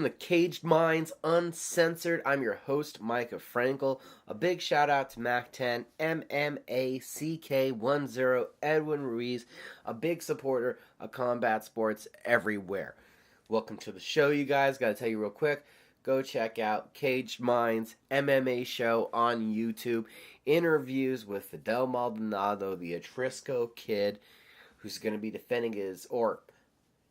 Welcome to Caged Minds Uncensored. I'm your host, Micah Frankel. A big shout out to Mac10, MMA CK10, Edwin Ruiz, a big supporter of combat sports everywhere. Welcome to the show, you guys. Gotta tell you real quick, go check out Caged Minds MMA show on YouTube. Interviews with Fidel Maldonado, the Atrisco kid, who's going to be defending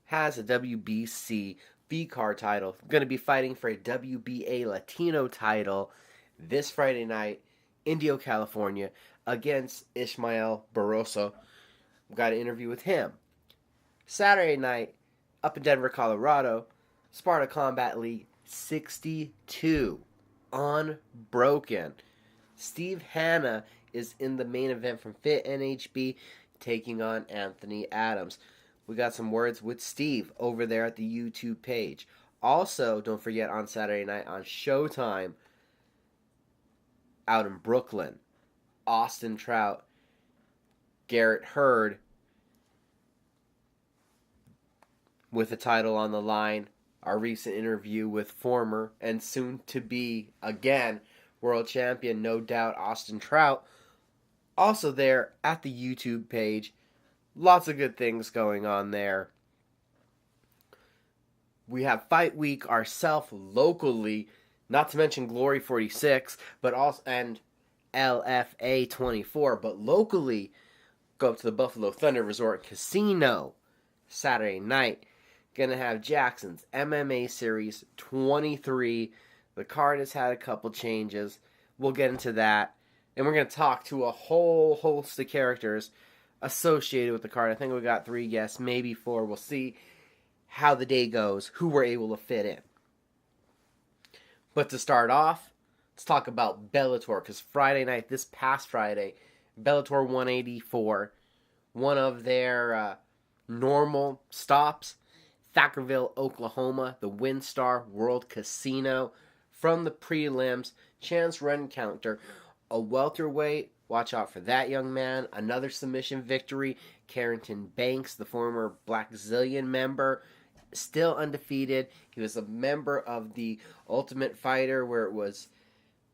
has a WBC V-Card title. Going to be fighting for a WBA Latino title this Friday night, Indio, California, against Ismael Barroso. We've got an interview with him. Saturday night, up in Denver, Colorado, Sparta Combat League 62, unbroken. Steve Hanna is in the main event from Fit NHB, taking on Anthony Adams. We got some words with Steve over there at the YouTube page. Also, don't forget on Saturday night on Showtime, out in Brooklyn, Austin Trout, Garrett Hurd, with the title on the line. Our recent interview with former and soon to be again world champion, no doubt, Austin Trout. Also there at the YouTube page. Lots of good things going on there. We have Fight Week ourselves locally, not to mention Glory 46, but also and LFA 24. But locally, go up to the Buffalo Thunder Resort Casino Saturday night. Gonna have Jackson's MMA Series 23. The card has had a couple changes. We'll get into that. And we're gonna talk to a whole host of characters associated with the card. I think we got 3 guests, maybe 4. We'll see how the day goes, who we're able to fit in. But to start off, let's talk about Bellator, because Friday night, this past Friday, Bellator 184, one of their normal stops, Thackerville, Oklahoma, the WinStar World Casino. From the prelims, chance run counter, a welterweight. Watch out for that young man. Another submission victory. Carrington Banks, the former Black Zillion member, still undefeated. He was a member of the Ultimate Fighter where it was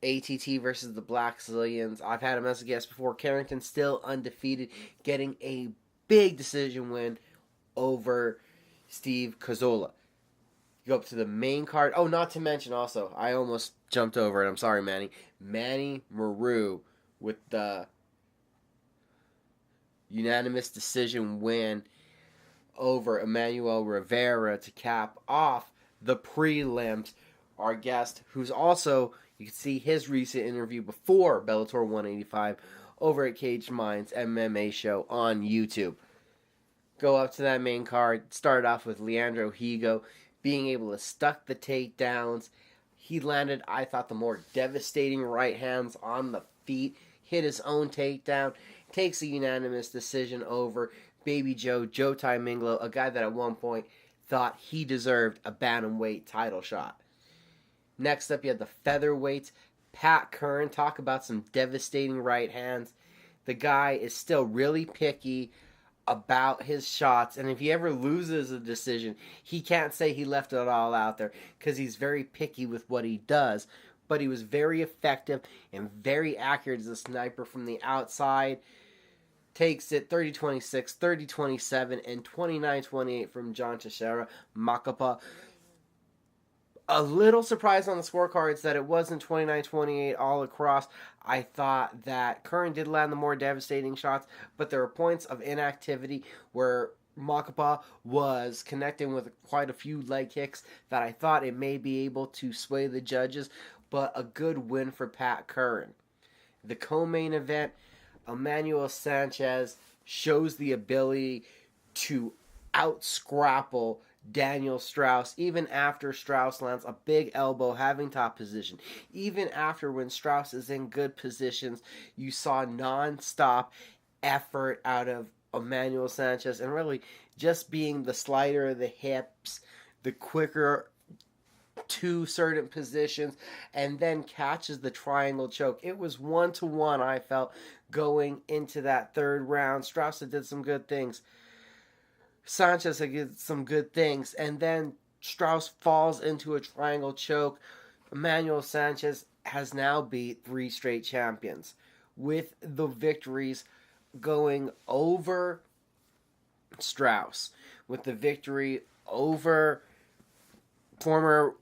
ATT versus the Black Zillions. I've had him as a guest before. Carrington still undefeated, getting a big decision win over Steve Cazzola. You go up to the main card. Oh, not to mention also, I almost jumped over it. I'm sorry, Manny. Manny Maru with the unanimous decision win over Emmanuel Rivera to cap off the prelims. Our guest, who's also, you can see his recent interview before Bellator 185 over at Caged Minds MMA show on YouTube. Go up to that main card. Started off with Leandro Higo being able to stuck the takedowns. He landed, I thought, the more devastating right hands on the feet. Hit his own takedown. Takes a unanimous decision over Baby Joe Ty Minglo, a guy that at one point thought he deserved a bantamweight title shot. Next up, you had the featherweights. Pat Curran, talk about some devastating right hands. The guy is still really picky about his shots, and if he ever loses a decision, he can't say he left it all out there because he's very picky with what he does. But he was very effective and very accurate as a sniper from the outside. Takes it 30-26, 30-27, and 29-28 from John Teixeira Macapa. A little surprised on the scorecards that it wasn't 29-28 all across. I thought that Curran did land the more devastating shots, but there were points of inactivity where Macapa was connecting with quite a few leg kicks that I thought it may be able to sway the judges, but a good win for Pat Curran. The co-main event, Emmanuel Sanchez shows the ability to out-scrapple Daniel Strauss, even after Strauss lands a big elbow having top position. Even after when Strauss is in good positions, you saw non-stop effort out of Emmanuel Sanchez, and really just being the slider of the hips, the quicker to certain positions, and then catches the triangle choke. It was 1-1, I felt, going into that third round. Strauss did some good things. Sanchez did some good things, and then Strauss falls into a triangle choke. Emmanuel Sanchez has now beat 3 straight champions, with the victories going over Strauss, with the victory over former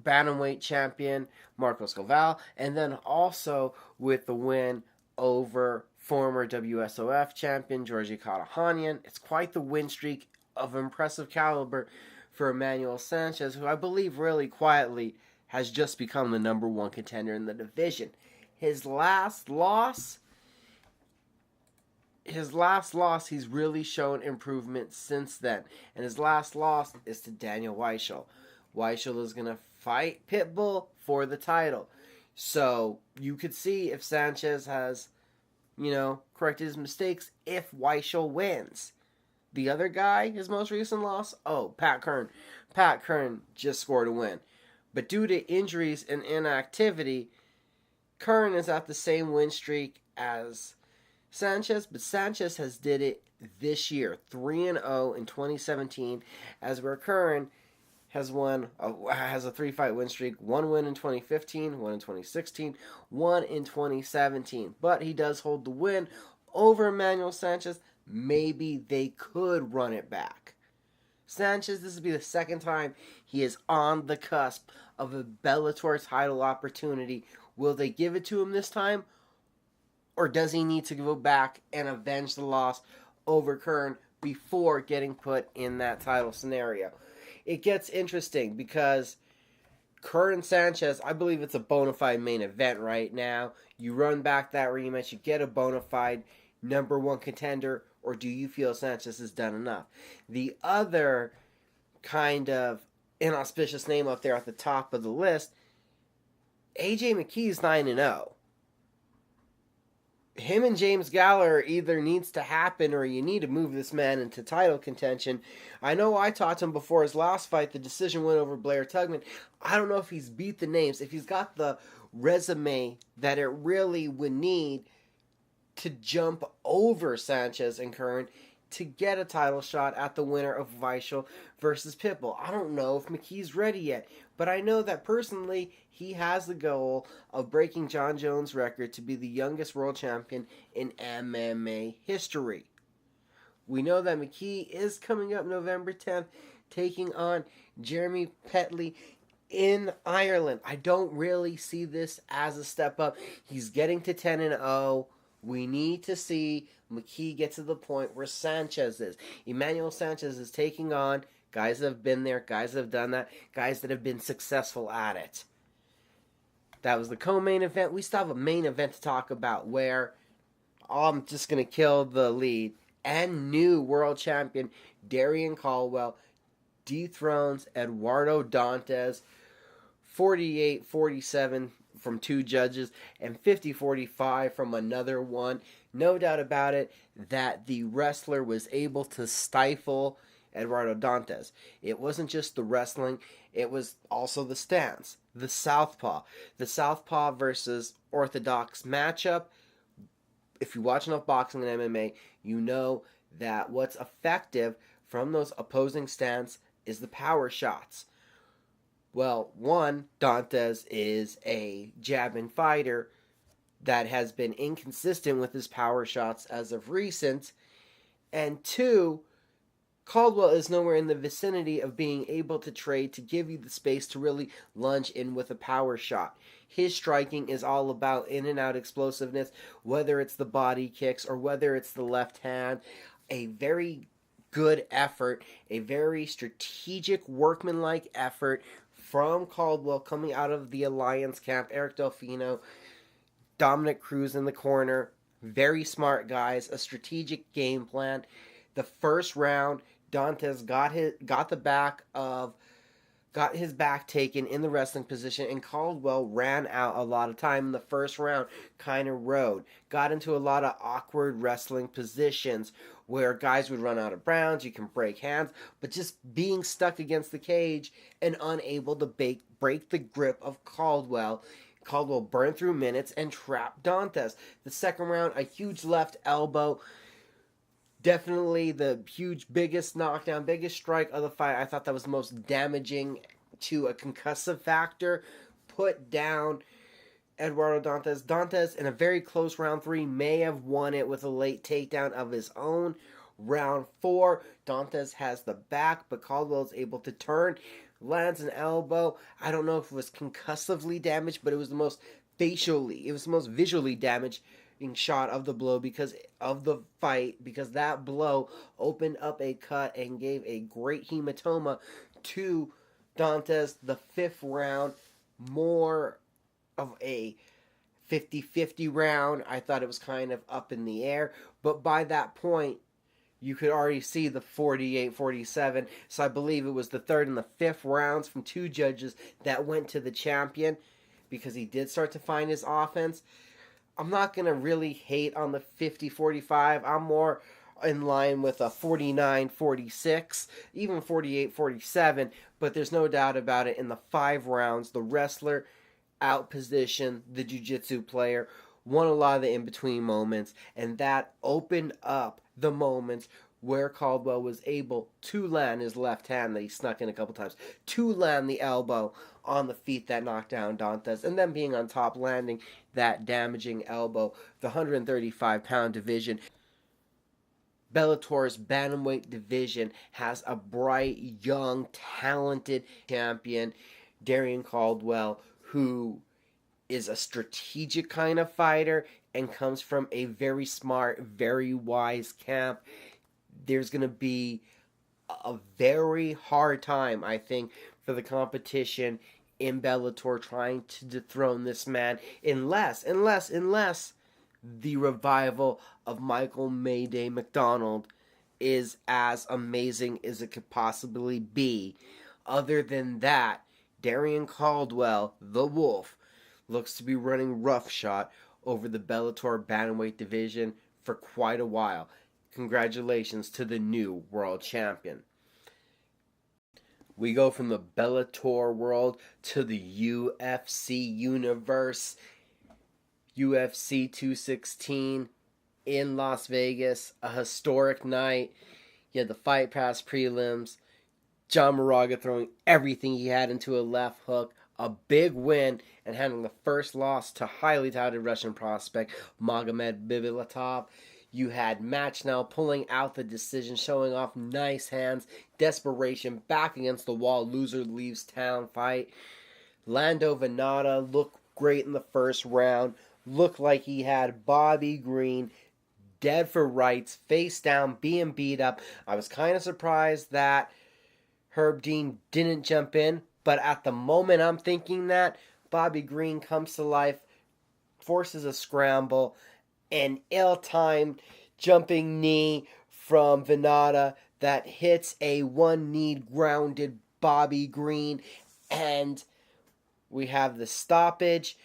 bantamweight champion Marco Scovell, and then also with the win over former WSOF champion Georgi Katahanian. It's quite the win streak of impressive caliber for Emmanuel Sanchez, who I believe really quietly has just become the number 1 contender in the division. His last loss, he's really shown improvement since then. And his last loss is to Daniel Weichel. Weichel is going to fight Pitbull for the title. So you could see if Sanchez has, corrected his mistakes if Weichel wins. The other guy, his most recent loss, Pat Kern. Pat Kern just scored a win. But due to injuries and inactivity, Kern is at the same win streak as Sanchez, but Sanchez has did it this year, 3-0 in 2017, as where Kern has a 3-fight win streak, 1 win in 2015, 1 in 2016, 1 in 2017. But he does hold the win over Emmanuel Sanchez. Maybe they could run it back. Sanchez, this will be the second time he is on the cusp of a Bellator title opportunity. Will they give it to him this time? Or does he need to go back and avenge the loss over Kern before getting put in that title scenario? It gets interesting because Kern Sanchez, I believe it's a bona fide main event right now. You run back that rematch, you get a bona fide number 1 contender, or do you feel Sanchez has done enough? The other kind of inauspicious name up there at the top of the list, AJ McKee's 9-0. Him and James Gallagher either needs to happen or you need to move this man into title contention. I know I talked to him before his last fight, the decision went over Blair Tugman. I don't know if he's beat the names, if he's got the resume that it really would need to jump over Sanchez and Kern to get a title shot at the winner of Weichel versus Pitbull. I don't know if McKee's ready yet, but I know that personally he has the goal of breaking John Jones' record to be the youngest world champion in MMA history. We know that McKee is coming up November 10th, taking on Jeremy Petley in Ireland. I don't really see this as a step up. He's getting to 10-0. We need to see McKee get to the point where Sanchez is. Emmanuel Sanchez is taking on guys that have been there, guys that have done that, guys that have been successful at it. That was the co-main event. We still have a main event to talk about where I'm just going to kill the lead. And new world champion Darian Caldwell dethrones Eduardo Dantes 48-47 from 2 judges and 50-45 from another one. No doubt about it that the wrestler was able to stifle Eduardo Dantes. It wasn't just the wrestling, it was also the stance, the southpaw. The southpaw versus orthodox matchup. If you watch enough boxing and MMA, you know that what's effective from those opposing stance is the power shots. Well, one, Dantes is a jabbing fighter that has been inconsistent with his power shots as of recent. And 2, Caldwell is nowhere in the vicinity of being able to trade to give you the space to really lunge in with a power shot. His striking is all about in and out explosiveness, whether it's the body kicks or whether it's the left hand. A very good effort, a very strategic, workmanlike effort from Caldwell coming out of the Alliance camp. Eric Delfino, Dominic Cruz in the corner. Very smart guys, a strategic game plan. The first round, Dantes got his back taken in the wrestling position, and Caldwell ran out a lot of time in the first round, kind of rode. Got into a lot of awkward wrestling positions where guys would run out of rounds, you can break hands, but just being stuck against the cage and unable to break the grip of Caldwell. Caldwell burned through minutes and trapped Dantes. The second round, a huge left elbow. Definitely the huge, biggest knockdown, biggest strike of the fight. I thought that was the most damaging to a concussive factor. Put down Eduardo Dantas. Dantas, in a very close round 3, may have won it with a late takedown of his own. Round 4, Dantas has the back, but Caldwell is able to turn, lands an elbow. I don't know if it was concussively damaged, but it was the most visually damaged shot of the blow because of the fight, because that blow opened up a cut and gave a great hematoma to Dantas. The 5th round, more of a 50-50 round. I thought it was kind of up in the air, but by that point you could already see the 48-47. So I believe it was the 3rd and the 5th rounds from 2 judges that went to the champion because he did start to find his offense. I'm not going to really hate on the 50-45. I'm more in line with a 49-46, even 48-47. But there's no doubt about it. In the 5 rounds, the wrestler outpositioned the jiu-jitsu player, won a lot of the in-between moments, and that opened up the moments where Caldwell was able to land his left hand that he snuck in a couple times, to land the elbow on the feet that knocked down Dantas, and then being on top, landing that damaging elbow. The 135-pound division, Bellator's bantamweight division, has a bright, young, talented champion, Darrion Caldwell, who is a strategic kind of fighter and comes from a very smart, very wise camp. There's going to be a very hard time, I think, for the competition in Bellator trying to dethrone this man, unless the revival of Michael Mayday McDonald is as amazing as it could possibly be. Other than that, Darrion Caldwell, the Wolf, looks to be running roughshod over the Bellator bantamweight division for quite a while. Congratulations to the new world champion. We go from the Bellator world to the UFC universe. UFC 216 in Las Vegas, a historic night. You had the Fight Pass prelims. John Moraga throwing everything he had into a left hook. A big win and handling the first loss to highly touted Russian prospect Magomed Bibilatov. You had Match Now pulling out the decision, showing off nice hands, desperation, back against the wall, loser leaves town fight. Lando Venata looked great in the first round, looked like he had Bobby Green dead for rights, face down, being beat up. I was kind of surprised that Herb Dean didn't jump in, but at the moment I'm thinking that, Bobby Green comes to life, forces a scramble, an ill-timed jumping knee from Venata that hits a one-kneed grounded Bobby Green, and we have the stoppage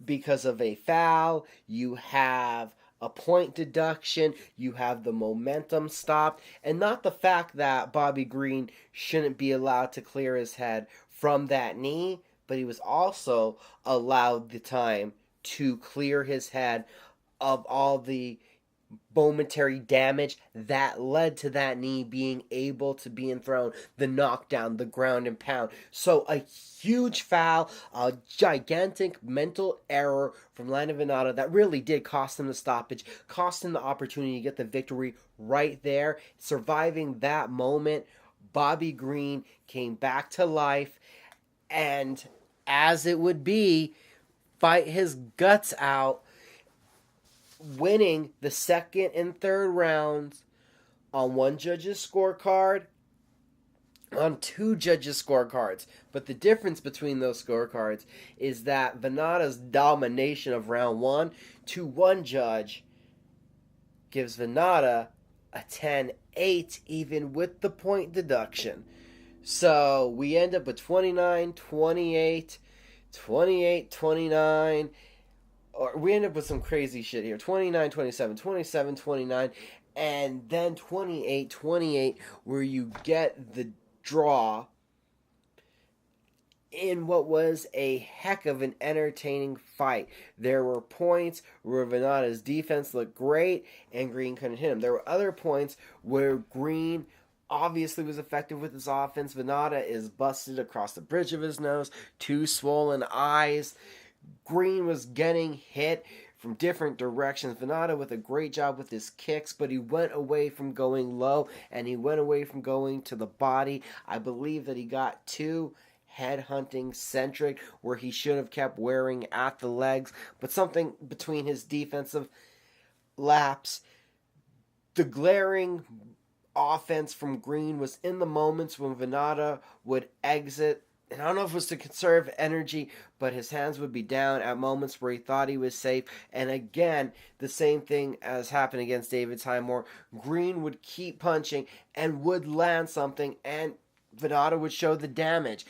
because of a foul. You have a point deduction, you have the momentum stopped, and not the fact that Bobby Green shouldn't be allowed to clear his head from that knee, but he was also allowed the time to clear his head of all the momentary damage that led to that knee being able to be enthroned, the knockdown, the ground and pound. So a huge foul, a gigantic mental error from Lando Venata that really did cost him the stoppage, cost him the opportunity to get the victory right there. Surviving that moment, Bobby Green came back to life and, as it would be, fight his guts out, winning the 2nd and 3rd rounds on one judge's scorecard, on 2 judges' scorecards. But the difference between those scorecards is that Venata's domination of round 1 to one judge gives Venata a 10-8, even with the point deduction. So we end up with 29-28, 28-29, or we end up with some crazy shit here. 29-27, 27-29, and then 28-28, where you get the draw in what was a heck of an entertaining fight. There were points where Venata's defense looked great and Green couldn't hit him. There were other points where Green obviously was effective with his offense. Venata is busted across the bridge of his nose, 2 swollen eyes. Green was getting hit from different directions. Venata with a great job with his kicks, but he went away from going low and he went away from going to the body. I believe that he got 2 headhunting centric where he should have kept wearing at the legs, but something between his defensive laps, the glaring offense from Green was in the moments when Venata would exit, and I don't know if it was to conserve energy, but his hands would be down at moments where he thought he was safe. And again, the same thing as happened against David Timore. Green would keep punching and would land something, and Venata would show the damage.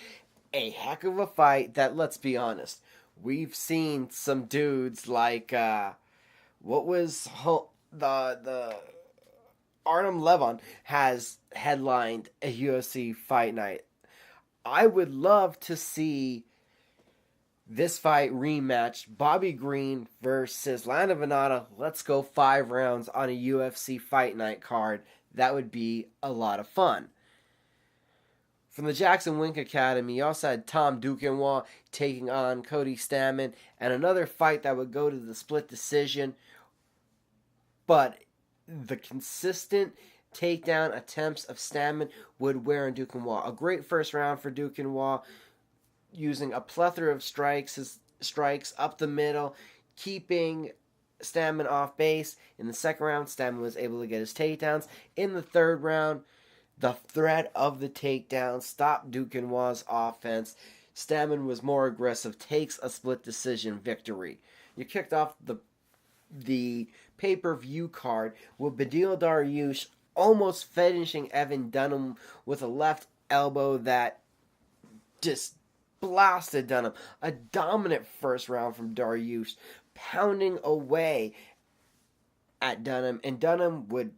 A heck of a fight that, let's be honest, we've seen some dudes like, what was the Artem Levon has headlined a UFC fight night. I would love to see this fight rematched. Bobby Green versus Lando Venata. Let's go 5 rounds on a UFC fight night card. That would be a lot of fun. From the JacksonWink Academy, you also had Tom Duquesnoy taking on Cody Stamann, and another fight that would go to the split decision. But the consistent takedown attempts of Stamann would wear on Duquesnoy. A great first round for Duquesnoy, using a plethora of strikes up the middle, keeping Stamann off base. In the second round, Stamann was able to get his takedowns. In the third round, the threat of the takedown stopped Duquesnoy's offense. Stamann was more aggressive, takes a split decision victory. You kicked off the pay-per-view card with Beneil Dariush almost finishing Evan Dunham with a left elbow that just blasted Dunham. A dominant first round from Dariush, pounding away at Dunham, and Dunham would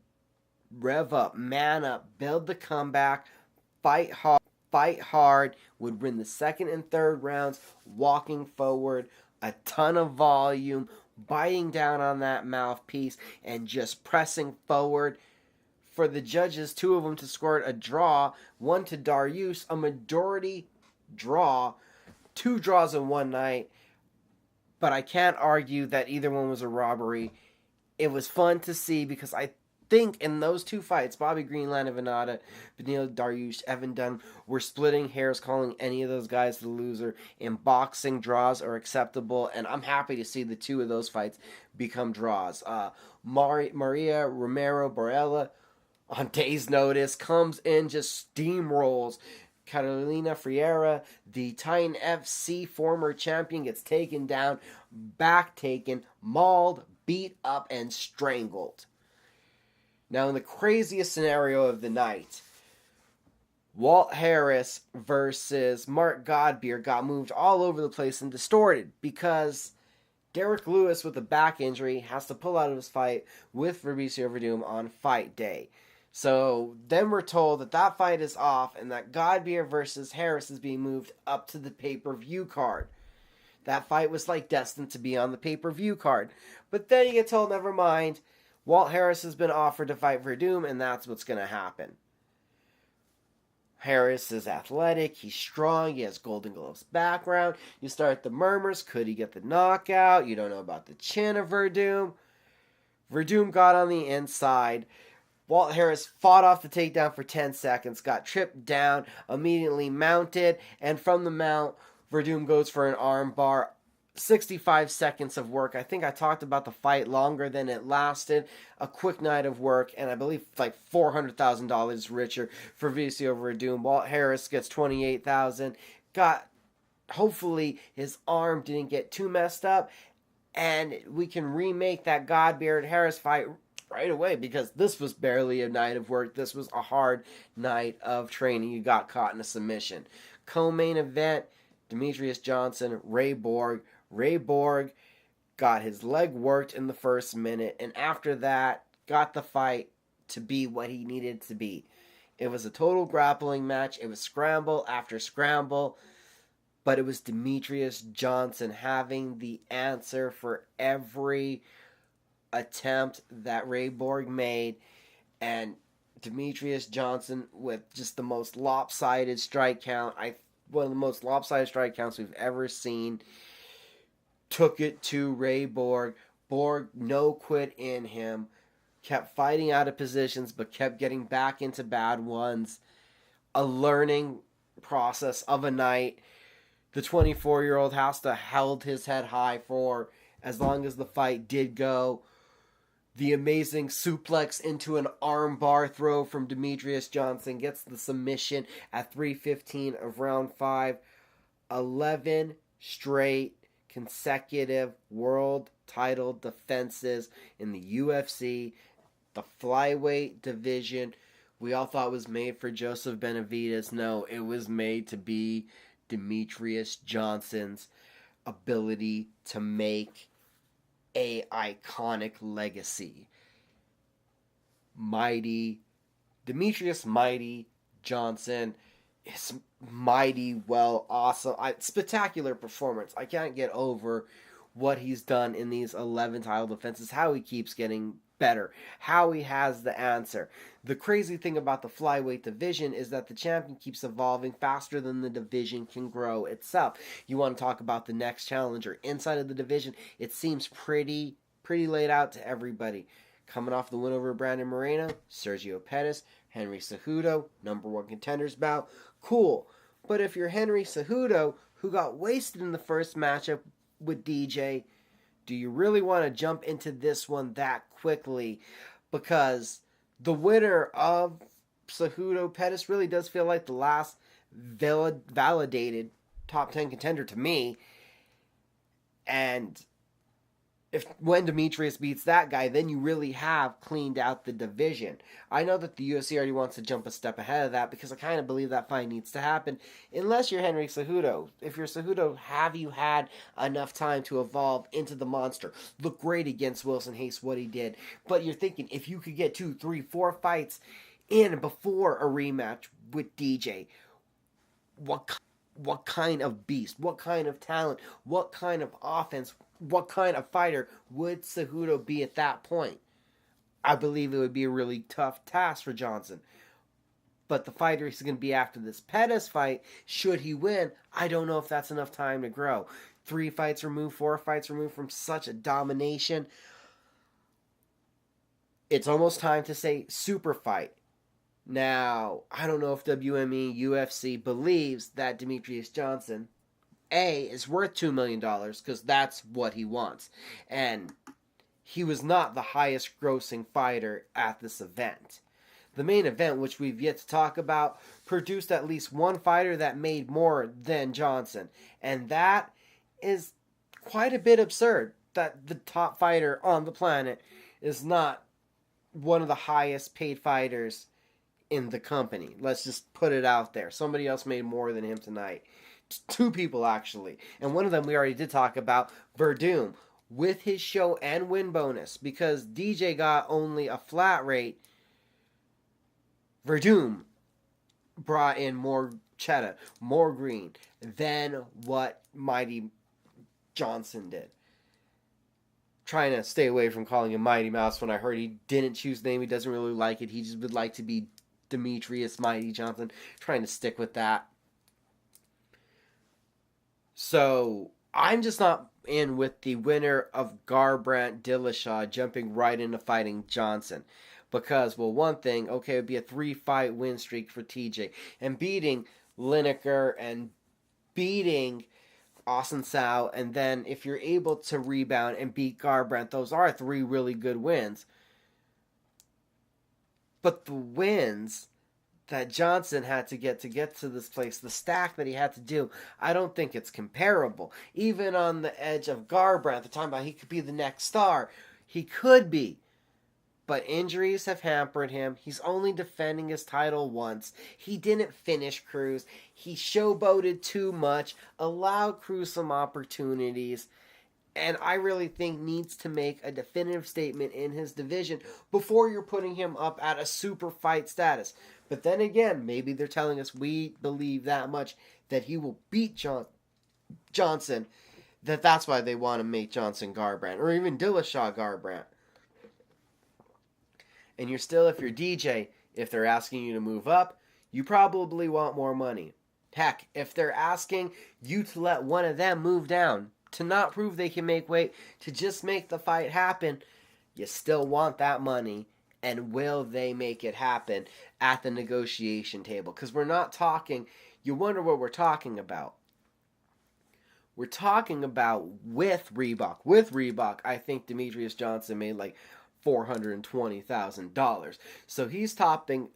rev up, man up, build the comeback, fight hard, would win the second and third rounds, walking forward, a ton of volume, biting down on that mouthpiece, and just pressing forward. For the judges, 2 of them to score a draw, 1 to Dariush, a majority draw, 2 draws in one night, but I can't argue that either one was a robbery. It was fun to see because I think in those 2 fights, Bobby Green, Lando Venata, Beneil Dariush, Evan Dunham, were splitting hairs, calling any of those guys the loser. In boxing, draws are acceptable, and I'm happy to see the 2 of those fights become draws. Maria Romero Borella, on day's notice, comes in, just steamrolls Carolina Freire. The Titan FC former champion gets taken down, back taken, mauled, beat up, and strangled. Now, in the craziest scenario of the night, Walt Harris versus Mark Godbeer got moved all over the place and distorted because Derek Lewis, with a back injury, has to pull out of his fight with Fabricio Verdum on fight day. So then we're told that that fight is off and that Godbeer versus Harris is being moved up to the pay-per-view card. That fight was like destined to be on the pay-per-view card. But then you get told, never mind, Walt Harris has been offered to fight Verdum, and that's what's going to happen. Harris is athletic, he's strong, he has Golden Gloves background. You start the murmurs, could he get the knockout? You don't know about the chin of Verdum. Verdum got on the inside. Walt Harris fought off the takedown for 10 seconds, got tripped down, immediately mounted, and from the mount, Verdum goes for an arm bar. 65 seconds of work. I think I talked about the fight longer than it lasted. A quick night of work, and I believe like $400,000 richer for Fabricio Verdum. Walt Harris gets $28,000. Hopefully his arm didn't get too messed up, and we can remake that Godbeard Harris fight right away, because this was barely a night of work. This was a hard night of training. You got caught in a submission. Co-main event, Demetrius Johnson, Ray Borg. Ray Borg got his leg worked in the first minute, and after that, got the fight to be what he needed to be. It was a total grappling match. It was scramble after scramble. but it was Demetrius Johnson having the answer for every attempt that Ray Borg made, and Demetrius Johnson with just the most lopsided strike count, one of the most lopsided strike counts we've ever seen, took it to Ray Borg. Borg no quit in him, kept fighting out of positions, but kept getting back into bad ones. A learning process of a night. The 24-year-old has to held his head high for as long as the fight did go. The amazing suplex into an armbar throw from Demetrius Johnson gets the submission at 3:15 of round 5. 11 straight consecutive world title defenses in the UFC. The flyweight division we all thought was made for Joseph Benavidez. No, it was made to be Demetrius Johnson's ability to make a iconic legacy. Demetrius Mighty Johnson is mighty well, awesome, spectacular performance. I can't get over what he's done in these 11 title defenses, how he keeps getting better, how he has the answer. The crazy thing about the flyweight division is that the champion keeps evolving faster than the division can grow itself. You want to talk about the next challenger inside of the division, it seems pretty laid out to everybody. Coming off the win over Brandon Moreno, Sergio Pettis, Henry Cejudo, #1 contenders bout. Cool. But if you're Henry Cejudo, who got wasted in the first matchup with DJ, do you really want to jump into this one that quickly? Because the winner of Cejudo Pettis really does feel like the last validated top 10 contender to me. And when Demetrius beats that guy, then you really have cleaned out the division. I know that the UFC already wants to jump a step ahead of that because I kind of believe that fight needs to happen. Unless you're Henry Cejudo. If you're Cejudo, have you had enough time to evolve into the monster? Look great against Wilson Hayes, what he did. But you're thinking, if you could get 2, 3, 4 fights in before a rematch with DJ, what kind of beast, what kind of talent, what kind of offense, what kind of fighter would Cejudo be at that point? I believe it would be a really tough task for Johnson. But the fighter he's going to be after this Pettis fight, should he win, I don't know if that's enough time to grow. 3 fights removed, 4 fights removed from such a domination. It's almost time to say super fight. Now, I don't know if WME, UFC believes that Demetrius Johnson, A, is worth $2 million, because that's what he wants. And he was not the highest grossing fighter at this event. The main event, which we've yet to talk about, produced at least one fighter that made more than Johnson. And that is quite a bit absurd, that the top fighter on the planet is not one of the highest paid fighters in the company. Let's just put it out there. Somebody else made more than him tonight. 2 people, actually. And one of them we already did talk about, Verdum, with his show and win bonus. Because DJ got only a flat rate, Verdum brought in more cheddar, more green, than what Mighty Johnson did. Trying to stay away from calling him Mighty Mouse when I heard he didn't choose the name. He doesn't really like it. He just would like to be Demetrius Mighty Johnson. Trying to stick with that. So, I'm just not in with the winner of Garbrandt Dillashaw jumping right into fighting Johnson. Because, well, one thing, okay, it would be a 3-fight win streak for TJ. And beating Lineker and beating Austin Sau, and then if you're able to rebound and beat Garbrandt, those are 3 really good wins. But the wins that Johnson had to get to this place, the stack that he had to do, I don't think it's comparable. Even on the edge of Garbrandt, the time about he could be the next star, he could be. But injuries have hampered him. He's only defending his title once. He didn't finish Cruz. He showboated too much, allowed Cruz some opportunities, and I really think needs to make a definitive statement in his division before you're putting him up at a super fight status. But then again, maybe they're telling us we believe that much that he will beat Johnson, that's why they want to make Johnson Garbrandt, or even Dillashaw Garbrandt. And you're still, if you're DJ, if they're asking you to move up, you probably want more money. Heck, if they're asking you to let one of them move down, to not prove they can make weight, to just make the fight happen, you still want that money. And will they make it happen at the negotiation table? Because we're not talking, you wonder what we're talking about. We're talking about with Reebok. With Reebok, I think Demetrius Johnson made like $420,000. So he's talking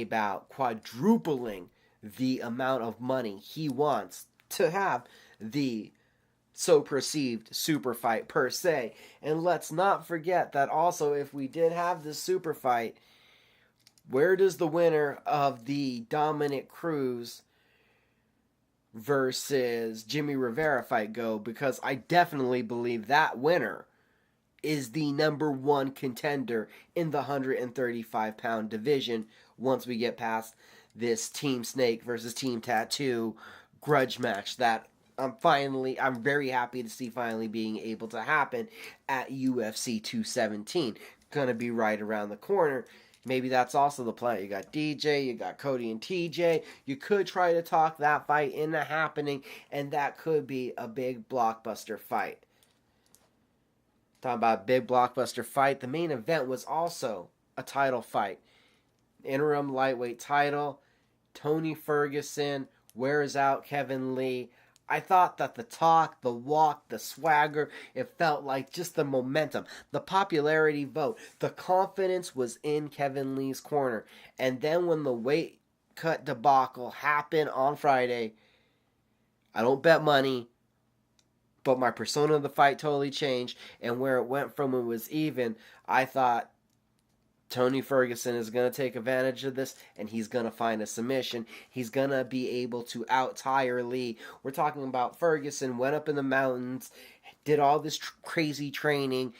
about quadrupling the amount of money he wants to have the so perceived super fight per se. And let's not forget that also, if we did have this super fight, where does the winner of the Dominic Cruz versus Jimmy Rivera fight go? Because I definitely believe that winner is the number one contender in the 135-pound division once we get past this Team Snake versus Team Tattoo grudge match that I'm very happy to see finally being able to happen at UFC 217. Gonna be right around the corner. Maybe that's also the plan. You got DJ, you got Cody and TJ. You could try to talk that fight into happening, and that could be a big blockbuster fight. Talking about a big blockbuster fight, the main event was also a title fight. Interim lightweight title. Tony Ferguson wears out Kevin Lee. I thought that the talk, the walk, the swagger, it felt like just the momentum, the popularity vote, the confidence was in Kevin Lee's corner. And then when the weight cut debacle happened on Friday, I don't bet money, but my persona of the fight totally changed. And where it went from when it was even, I thought Tony Ferguson is going to take advantage of this, and he's going to find a submission. He's going to be able to out-tire Lee. We're talking about Ferguson went up in the mountains, did all this crazy training.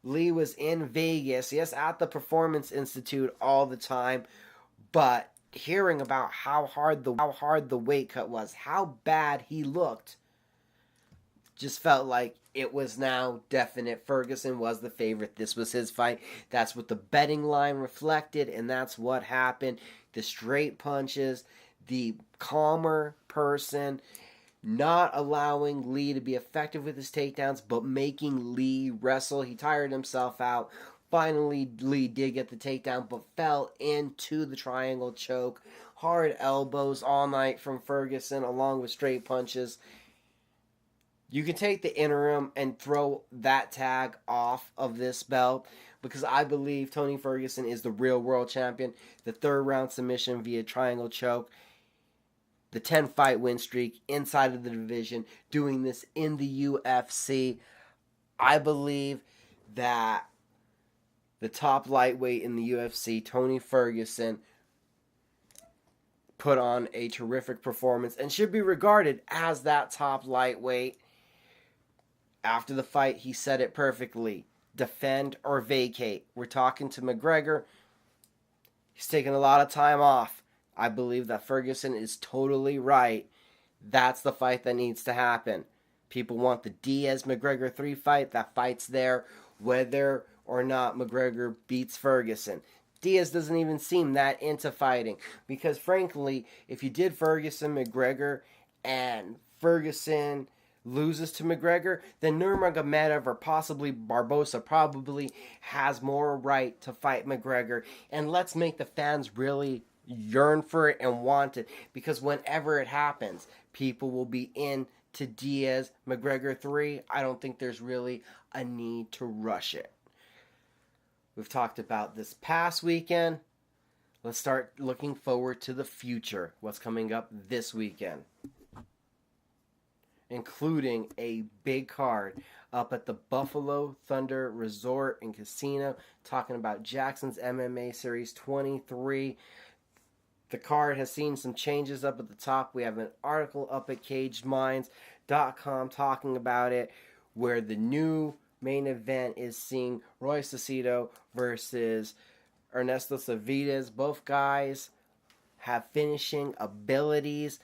Lee was in Vegas, yes, at the Performance Institute all the time, but hearing about how hard the weight cut was, how bad he looked, just felt like it was now definite. Ferguson was the favorite. This was his fight. That's what the betting line reflected, and that's what happened. The straight punches, the calmer person, not allowing Lee to be effective with his takedowns, but making Lee wrestle. He tired himself out. Finally, Lee did get the takedown, but fell into the triangle choke. Hard elbows all night from Ferguson, along with straight punches. You can take the interim and throw that tag off of this belt, because I believe Tony Ferguson is the real world champion. The third round submission via triangle choke. The 10-fight win streak inside of the division. Doing this in the UFC. I believe that the top lightweight in the UFC, Tony Ferguson, put on a terrific performance and should be regarded as that top lightweight. After the fight, he said it perfectly. Defend or vacate. We're talking to McGregor. He's taking a lot of time off. I believe that Ferguson is totally right. That's the fight that needs to happen. People want the Diaz-McGregor 3 fight. That fight's there whether or not McGregor beats Ferguson. Diaz doesn't even seem that into fighting. Because frankly, if you did Ferguson-McGregor and Ferguson loses to McGregor, then Nurmagomedov or possibly Barbosa probably has more right to fight McGregor. And let's make the fans really yearn for it and want it, because whenever it happens, people will be into Diaz McGregor 3. I don't think there's really a need to rush it. We've talked about this past weekend. Let's start looking forward to the future. What's coming up this weekend? Including a big card up at the Buffalo Thunder Resort and Casino, talking about Jackson's MMA Series 23. The card has seen some changes up at the top. We have an article up at CagedMinds.com talking about it, where the new main event is seeing Roy Cicito versus Ernesto Saldivez. Both guys have finishing abilities.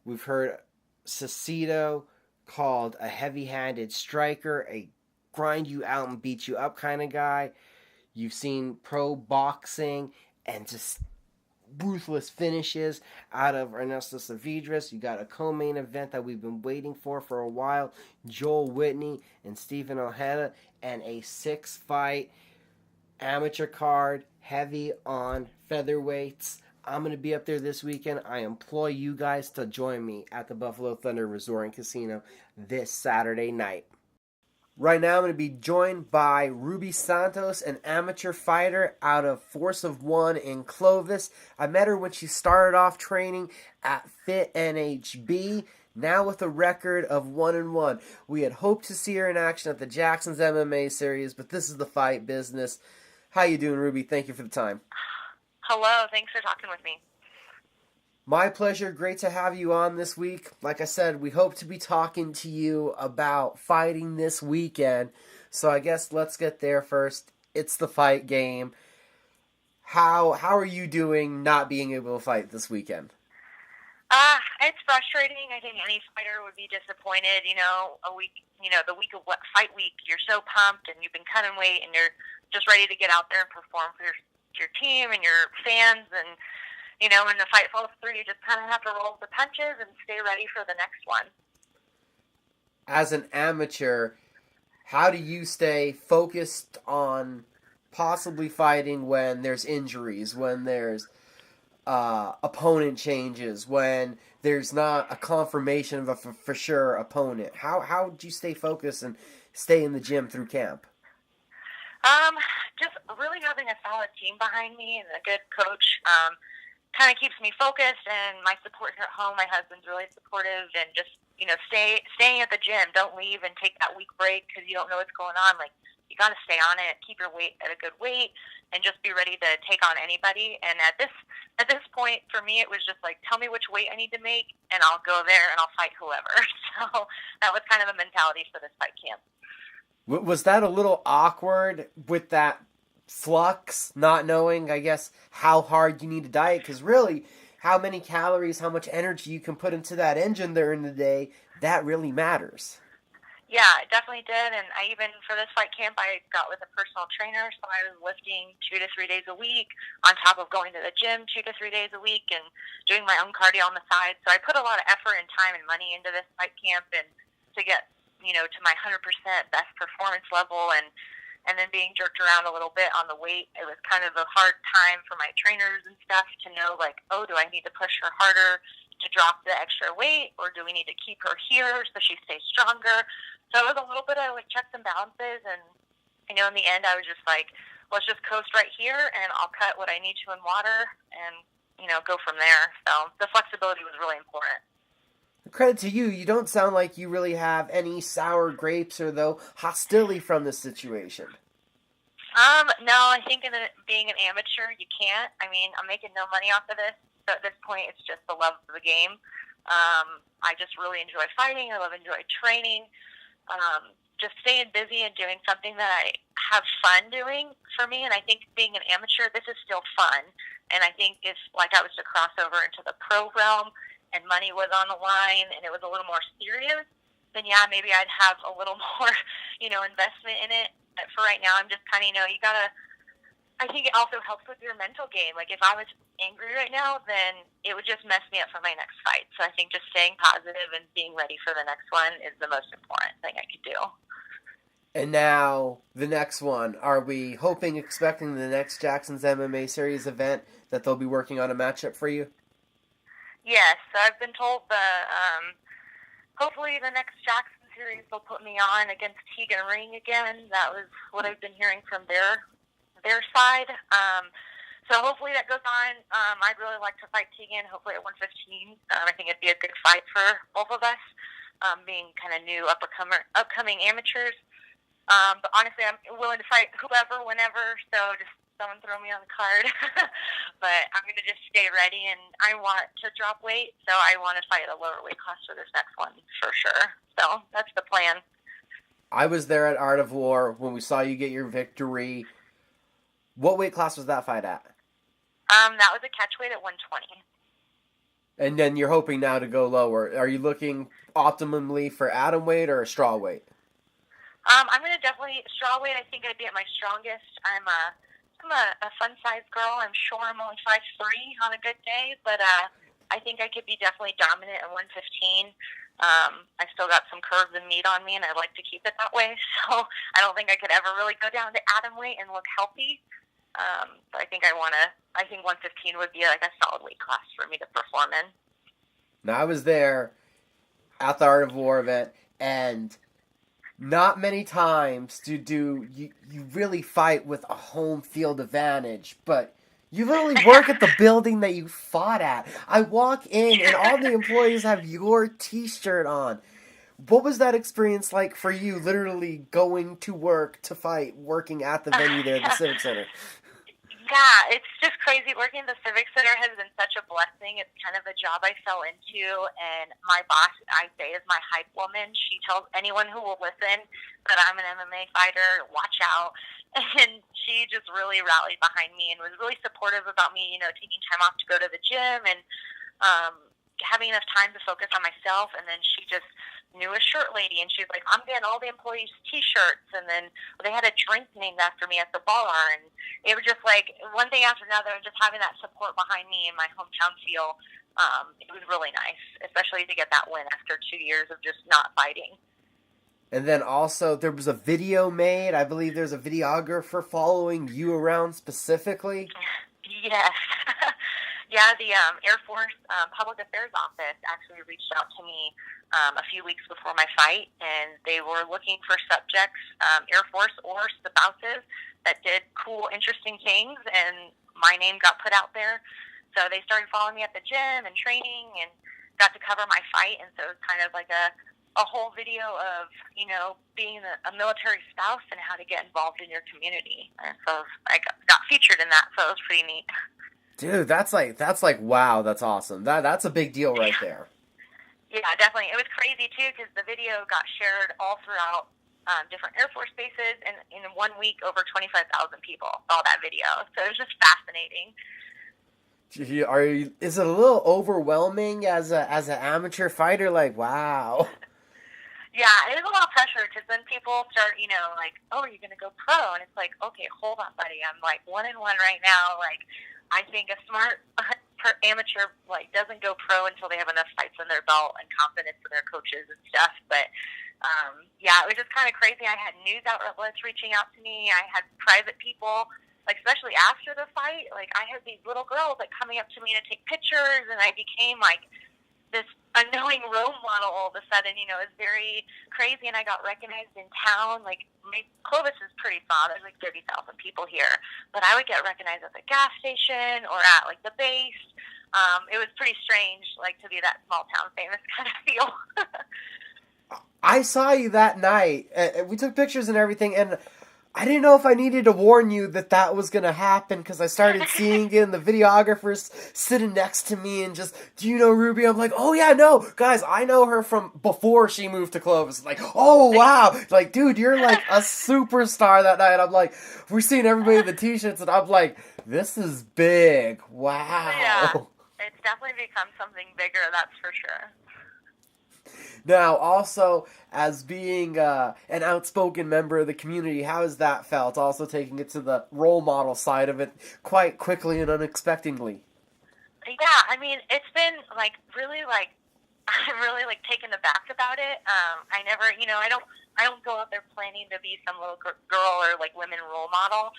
We've heard Cicito called a heavy-handed striker, a grind you out and beat you up kind of guy. You've seen pro boxing and just ruthless finishes out of Ernesto Saldivez. You got a co-main event that we've been waiting for a while. Joel Whitney and Stephen Ojeda, and a 6-fight amateur card heavy on featherweights. I'm going to be up there this weekend. I implore you guys to join me at the Buffalo Thunder Resort and Casino this Saturday night. Right now, I'm going to be joined by Ruby Santos, an amateur fighter out of Force of One in Clovis. I met her when she started off training at Fit NHB, now with a record of 1-1. We had hoped to see her in action at the Jackson's MMA series, but this is the fight business. How you doing, Ruby? Thank you for the time. Hello, thanks for talking with me. My pleasure. Great to have you on this week. Like I said, we hope to be talking to you about fighting this weekend. So I guess let's get there first. It's the fight game. How are you doing not being able to fight this weekend? It's frustrating. I think any fighter would be disappointed. The week of fight week, you're so pumped and you've been cutting weight and you're just ready to get out there and perform for your team and your fans, and when the fight falls through, you just kind of have to roll the punches and stay ready for the next one. As an amateur, how do you stay focused on possibly fighting when there's injuries, when there's opponent changes, when there's not a confirmation of a for sure opponent? How do you stay focused and stay in the gym through camp? Just really having a solid team behind me and a good coach kind of keeps me focused, and my support here at home. My husband's really supportive, and just staying at the gym. Don't leave and take that week break because you don't know what's going on. Like, you got to stay on it, keep your weight at a good weight, and just be ready to take on anybody. And at this point, for me, it was just like, tell me which weight I need to make, and I'll go there and I'll fight whoever. So that was kind of the mentality for this fight camp. Was that a little awkward with that flux, not knowing, I guess, how hard you need to diet? Because really, how many calories, how much energy you can put into that engine during the day, that really matters. Yeah, it definitely did. And I even, for this fight camp, I got with a personal trainer, so I was lifting 2 to 3 days a week on top of going to the gym 2 to 3 days a week and doing my own cardio on the side. So I put a lot of effort and time and money into this fight camp, and to get, to my 100% best performance level, and then being jerked around a little bit on the weight. It was kind of a hard time for my trainers and stuff to know, like, oh, do I need to push her harder to drop the extra weight, or do we need to keep her here so she stays stronger? So it was a little bit of like checks and balances, and in the end I was just like, let's just coast right here, and I'll cut what I need to in water and go from there. So the flexibility was really important. Credit to you. You don't sound like you really have any sour grapes or hostility from this situation. No, I think being an amateur, you can't. I mean, I'm making no money off of this, so at this point, it's just the love of the game. I just really enjoy fighting. I enjoy training. Just staying busy and doing something that I have fun doing for me. And I think being an amateur, this is still fun. And I think if, like, I was to cross over into the pro realm and money was on the line and it was a little more serious, then yeah, maybe I'd have a little more, investment in it. But for right now, I'm just kind of, I think it also helps with your mental game. Like, if I was angry right now, then it would just mess me up for my next fight. So I think just staying positive and being ready for the next one is the most important thing I could do. And now, the next one. Are we expecting the next Jackson's MMA series event that they'll be working on a matchup for you? Yes, so I've been told hopefully the next Jackson series they'll put me on against Tegan Ring again. That was what I've been hearing from their side. So hopefully that goes on. I'd really like to fight Tegan, hopefully at 115. I think it'd be a good fight for both of us, being kind of new upcoming amateurs. But honestly, I'm willing to fight whoever, whenever, so just someone throw me on the card. But I'm going to just stay ready, and I want to drop weight, so I want to fight at a lower weight class for this next one, for sure. So that's the plan. I was there at Art of War when we saw you get your victory. What weight class was that fight at? That was a catch weight at 120. And then you're hoping now to go lower. Are you looking optimally for atom weight or a straw weight? I'm gonna definitely straw weight. I think I'd be at my strongest. I'm a fun sized girl. I'm sure I'm only 5'3" on a good day, but I think I could be definitely dominant at 115. I still got some curves and meat on me, and I like to keep it that way. So I don't think I could ever really go down to atom weight and look healthy. But I think I think 115 would be like a solid weight class for me to perform in. Now, I was there at the Art of War event, and not many times you really fight with a home field advantage, but you literally work at the building that you fought at. I walk in, and all the employees have your T-shirt on. What was that experience like for you, literally going to work to fight, working at the venue there, the Civic Center? Yeah, it's just crazy. Working at the Civic Center has been such a blessing. It's kind of a job I fell into, and my boss, I say, is my hype woman. She tells anyone who will listen that I'm an MMA fighter, watch out. And she just really rallied behind me and was really supportive about me, taking time off to go to the gym and having enough time to focus on myself. And then she just knew a shirt lady, and she's like, I'm getting all the employees T-shirts. And then they had a drink named after me at the bar, and it was just like one thing after another, just having that support behind me in my hometown feel. It was really nice, especially to get that win after 2 years of just not fighting. And then also there was a video made. I believe there's a videographer following you around specifically. Yes. Yeah, the Air Force Public Affairs Office actually reached out to me a few weeks before my fight, and they were looking for subjects, Air Force or spouses, that did cool, interesting things, and my name got put out there. So they started following me at the gym and training, and got to cover my fight, and so it was kind of like a whole video of, being a military spouse and how to get involved in your community. And so I got featured in that, so it was pretty neat. Dude, that's like wow, that's awesome. That's a big deal right there. Yeah, definitely. It was crazy too because the video got shared all throughout different Air Force bases, and in 1 week, over 25,000 people saw that video. So it was just fascinating. Is it a little overwhelming as an amateur fighter? Like, wow. Yeah, it is a lot of pressure because then people start, like, oh, are you going to go pro? And it's like, okay, hold on, buddy. I'm like 1-1 right now. Like, I think a smart amateur doesn't go pro until they have enough fights on their belt and confidence in their coaches and stuff. But yeah, it was just kind of crazy. I had news outlets reaching out to me. I had private people, especially after the fight. I had these little girls coming up to me to take pictures, and I became this unknowing role model all of a sudden. It was very crazy, and I got recognized in town. Clovis is pretty small. There's 30,000 people here, but I would get recognized at the gas station or at the base. It was pretty strange, to be that small town famous kind of feel. I saw you that night. We took pictures and everything, and I didn't know if I needed to warn you that was going to happen because I started seeing it and the videographer's sitting next to me and just, do you know Ruby? I'm like, oh yeah, no. Guys, I know her from before she moved to Clovis. Oh wow. Dude, you're a superstar that night. I'm like, we're seeing everybody in the T-shirts and I'm like, this is big. Wow. Yeah, it's definitely become something bigger, that's for sure. Now, also, as being an outspoken member of the community, how has that felt? Also taking it to the role model side of it quite quickly and unexpectedly. Yeah, I mean, it's been really I'm really taken aback about it. I never, I don't go out there planning to be some little girl or women role model.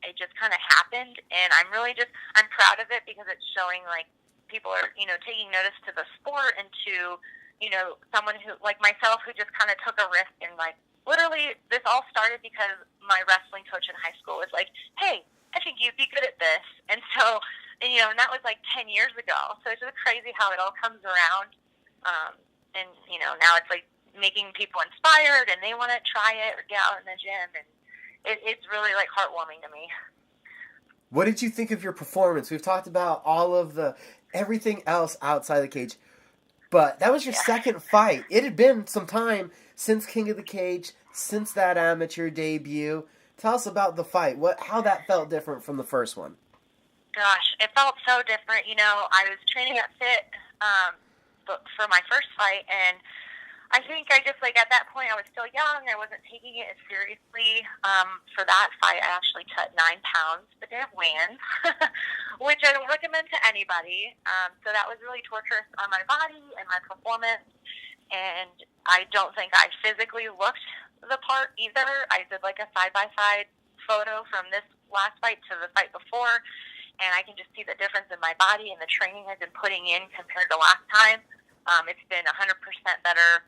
It just kind of happened, and I'm proud of it because it's showing people are taking notice to the sport and to someone who, myself, who just kind of took a risk and, literally, this all started because my wrestling coach in high school was like, hey, I think you'd be good at this. And so, and that was 10 years ago. So it's just crazy how it all comes around. And, now it's making people inspired and they want to try it or get out in the gym. And it's really, heartwarming to me. What did you think of your performance? We've talked about all of everything else outside the cage. But that was your second fight. It had been some time since King of the Cage, since that amateur debut. Tell us about the fight. How that felt different from the first one. Gosh, it felt so different. I was training at Fit for my first fight, and I think I just, at that point, I was still young. I wasn't taking it as seriously. For that fight, I actually cut 9 pounds the day of weigh-in, which I don't recommend to anybody. So that was really torturous on my body and my performance, and I don't think I physically looked the part either. I did, a side-by-side photo from this last fight to the fight before, and I can just see the difference in my body and the training I've been putting in compared to last time. It's been 100% better.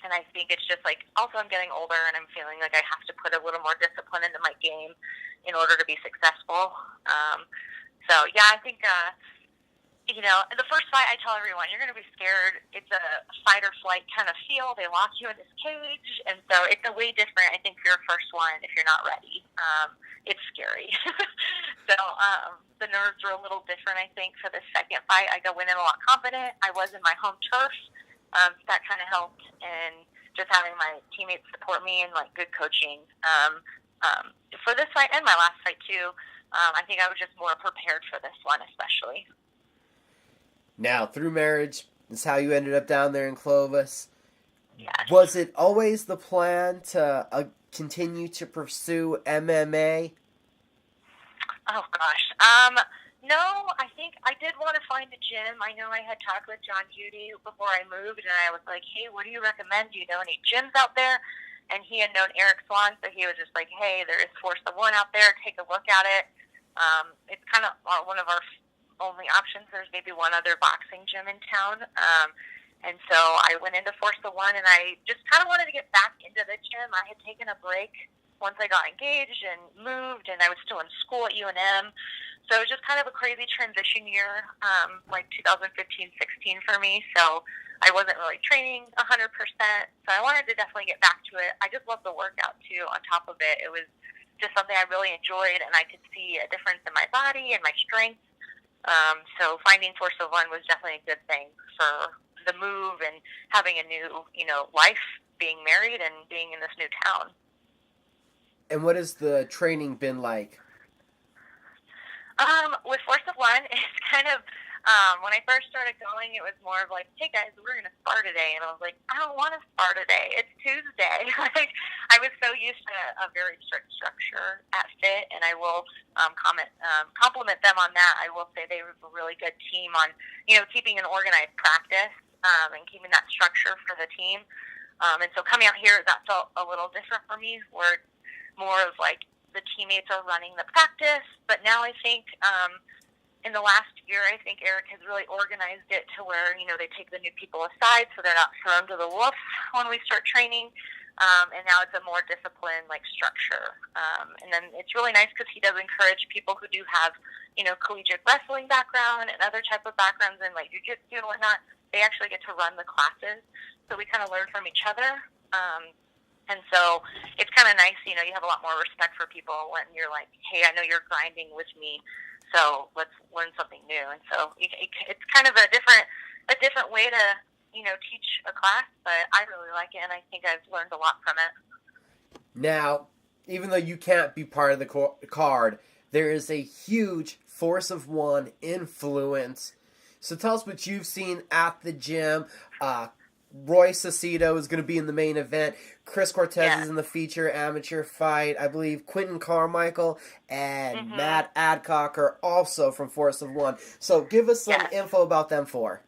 And I think it's just also I'm getting older and I'm feeling like I have to put a little more discipline into my game in order to be successful. So yeah, I think, the first fight I tell everyone, you're going to be scared. It's a fight or flight kind of feel. They lock you in this cage. And so it's a way different, I think, for your first one if you're not ready. It's scary. So the nerves were a little different, I think, for the second fight. I go in a lot confident. I was in my home turf. That kind of helped, and just having my teammates support me and good coaching. For this fight and my last fight too, I think I was just more prepared for this one, especially. Now, through marriage, is how you ended up down there in Clovis. Yes. Was it always the plan to continue to pursue MMA? Oh gosh. No, I think I did want to find a gym. I know I had talked with John Judy before I moved, and I was like, hey, what do you recommend? Do you know any gyms out there? And he had known Eric Swan, so he was just like, hey, there is Force of One out there. Take a look at it. It's kind of one of our only options. There's maybe one other boxing gym in town. And so I went into Force of One, and I just kind of wanted to get back into the gym. I had taken a break once I got engaged and moved, and I was still in school at UNM. So it was just kind of a crazy transition year, 2015-16 for me. So I wasn't really training 100%. So I wanted to definitely get back to it. I just loved the workout, too, on top of it. It was just something I really enjoyed, and I could see a difference in my body and my strength. So finding Force of One was definitely a good thing for the move and having a new, life, being married and being in this new town. And what has the training been like? With Force of One, it's kind of, when I first started going, it was more of hey guys, we're going to spar today. And I was like, I don't want to spar today. It's Tuesday. I was so used to a very strict structure at Fit, and I will compliment them on that. I will say they were a really good team on, keeping an organized practice and keeping that structure for the team. And so coming out here, that felt a little different for me, where it's more of the teammates are running the practice. But now I think in the last year, I think Eric has really organized it to where, they take the new people aside so they're not thrown to the wolves when we start training. And now it's a more disciplined, structure. And then it's really nice because he does encourage people who do have, collegiate wrestling background and other type of backgrounds in jiu-jitsu and whatnot. They actually get to run the classes. So we kind of learn from each other. And so it's kind of nice, you have a lot more respect for people when you're like, hey, I know you're grinding with me, so let's learn something new. And so it's kind of a different way to, teach a class, but I really like it, and I think I've learned a lot from it. Now, even though you can't be part of the card, there is a huge Force of One influence. So tell us what you've seen at the gym. Roy Cicito is going to be in the main event. Chris Cortez is in the feature amateur fight. I believe Quentin Carmichael and Matt Adcock are also from Force of One. So give us some info about them four.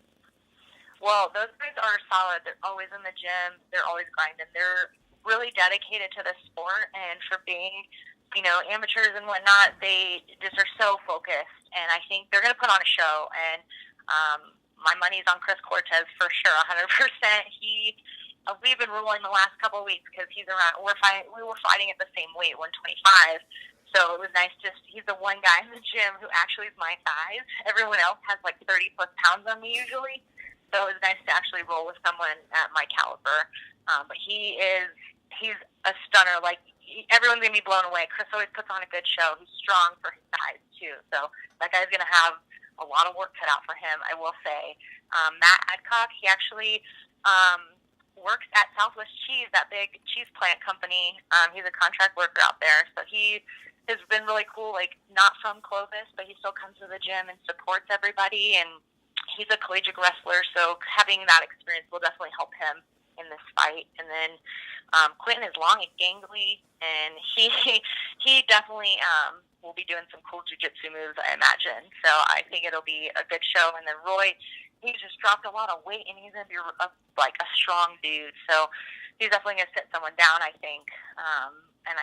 Well, those guys are solid. They're always in the gym. They're always grinding. They're really dedicated to the sport, and for being, amateurs and whatnot, they just are so focused. And I think they're going to put on a show. And my money's on Chris Cortez for sure, 100%. We've been ruling the last couple of weeks because he's around. We were fighting at the same weight, 125. So it was nice. He's the one guy in the gym who actually is my size. Everyone else has 30 plus pounds on me usually. So it was nice to actually roll with someone at my caliber. But he's a stunner. Everyone's gonna be blown away. Chris always puts on a good show. He's strong for his size too. So that guy's gonna have a lot of work cut out for him, I will say. Matt Adcock, he actually works at Southwest Cheese, that big cheese plant company. He's a contract worker out there. So he has been really cool. Like, not from Clovis, but he still comes to the gym and supports everybody. And he's a collegiate wrestler, so having that experience will definitely help him in this fight. And then Quentin is long and gangly, and he definitely will be doing some cool jiu-jitsu moves, I imagine. So I think it'll be a good show. And then Roy, he just dropped a lot of weight, and he's going to be like a strong dude. So he's definitely going to sit someone down, I think. And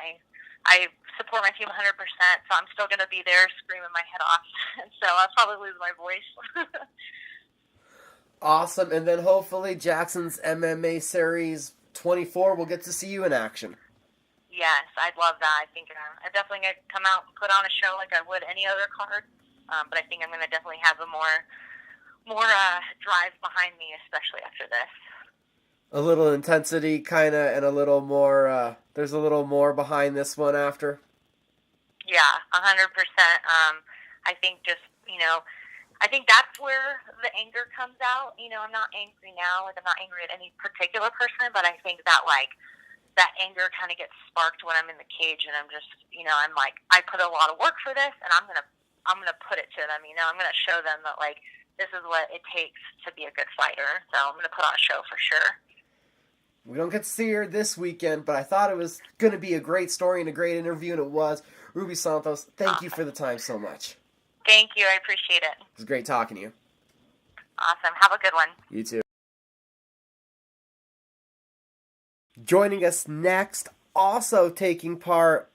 I support my team 100%, so I'm still going to be there screaming my head off. So I'll probably lose my voice. Awesome, and then hopefully Jackson's MMA Series 24 will get to see you in action. Yes, I'd love that. I think I'm definitely going to come out and put on a show like I would any other card, but I think I'm going to definitely have a more drive behind me, especially after this. A little intensity, kind of, and a little more, there's a little more behind this one after? Yeah, 100%. I think just, I think that's where the anger comes out. I'm not angry now. Like, I'm not angry at any particular person, but I think that, like, that anger kind of gets sparked when I'm in the cage, and I'm just, I'm like, I put a lot of work for this, and I'm gonna put it to them. I'm gonna show them that, like, this is what it takes to be a good fighter. So I'm gonna put on a show for sure. We don't get to see her this weekend, but I thought it was going to be a great story and a great interview, and it was. Ruby Santos, thank you for the time so much. Thank you. I appreciate it. It was great talking to you. Awesome. Have a good one. You too. Joining us next, also taking part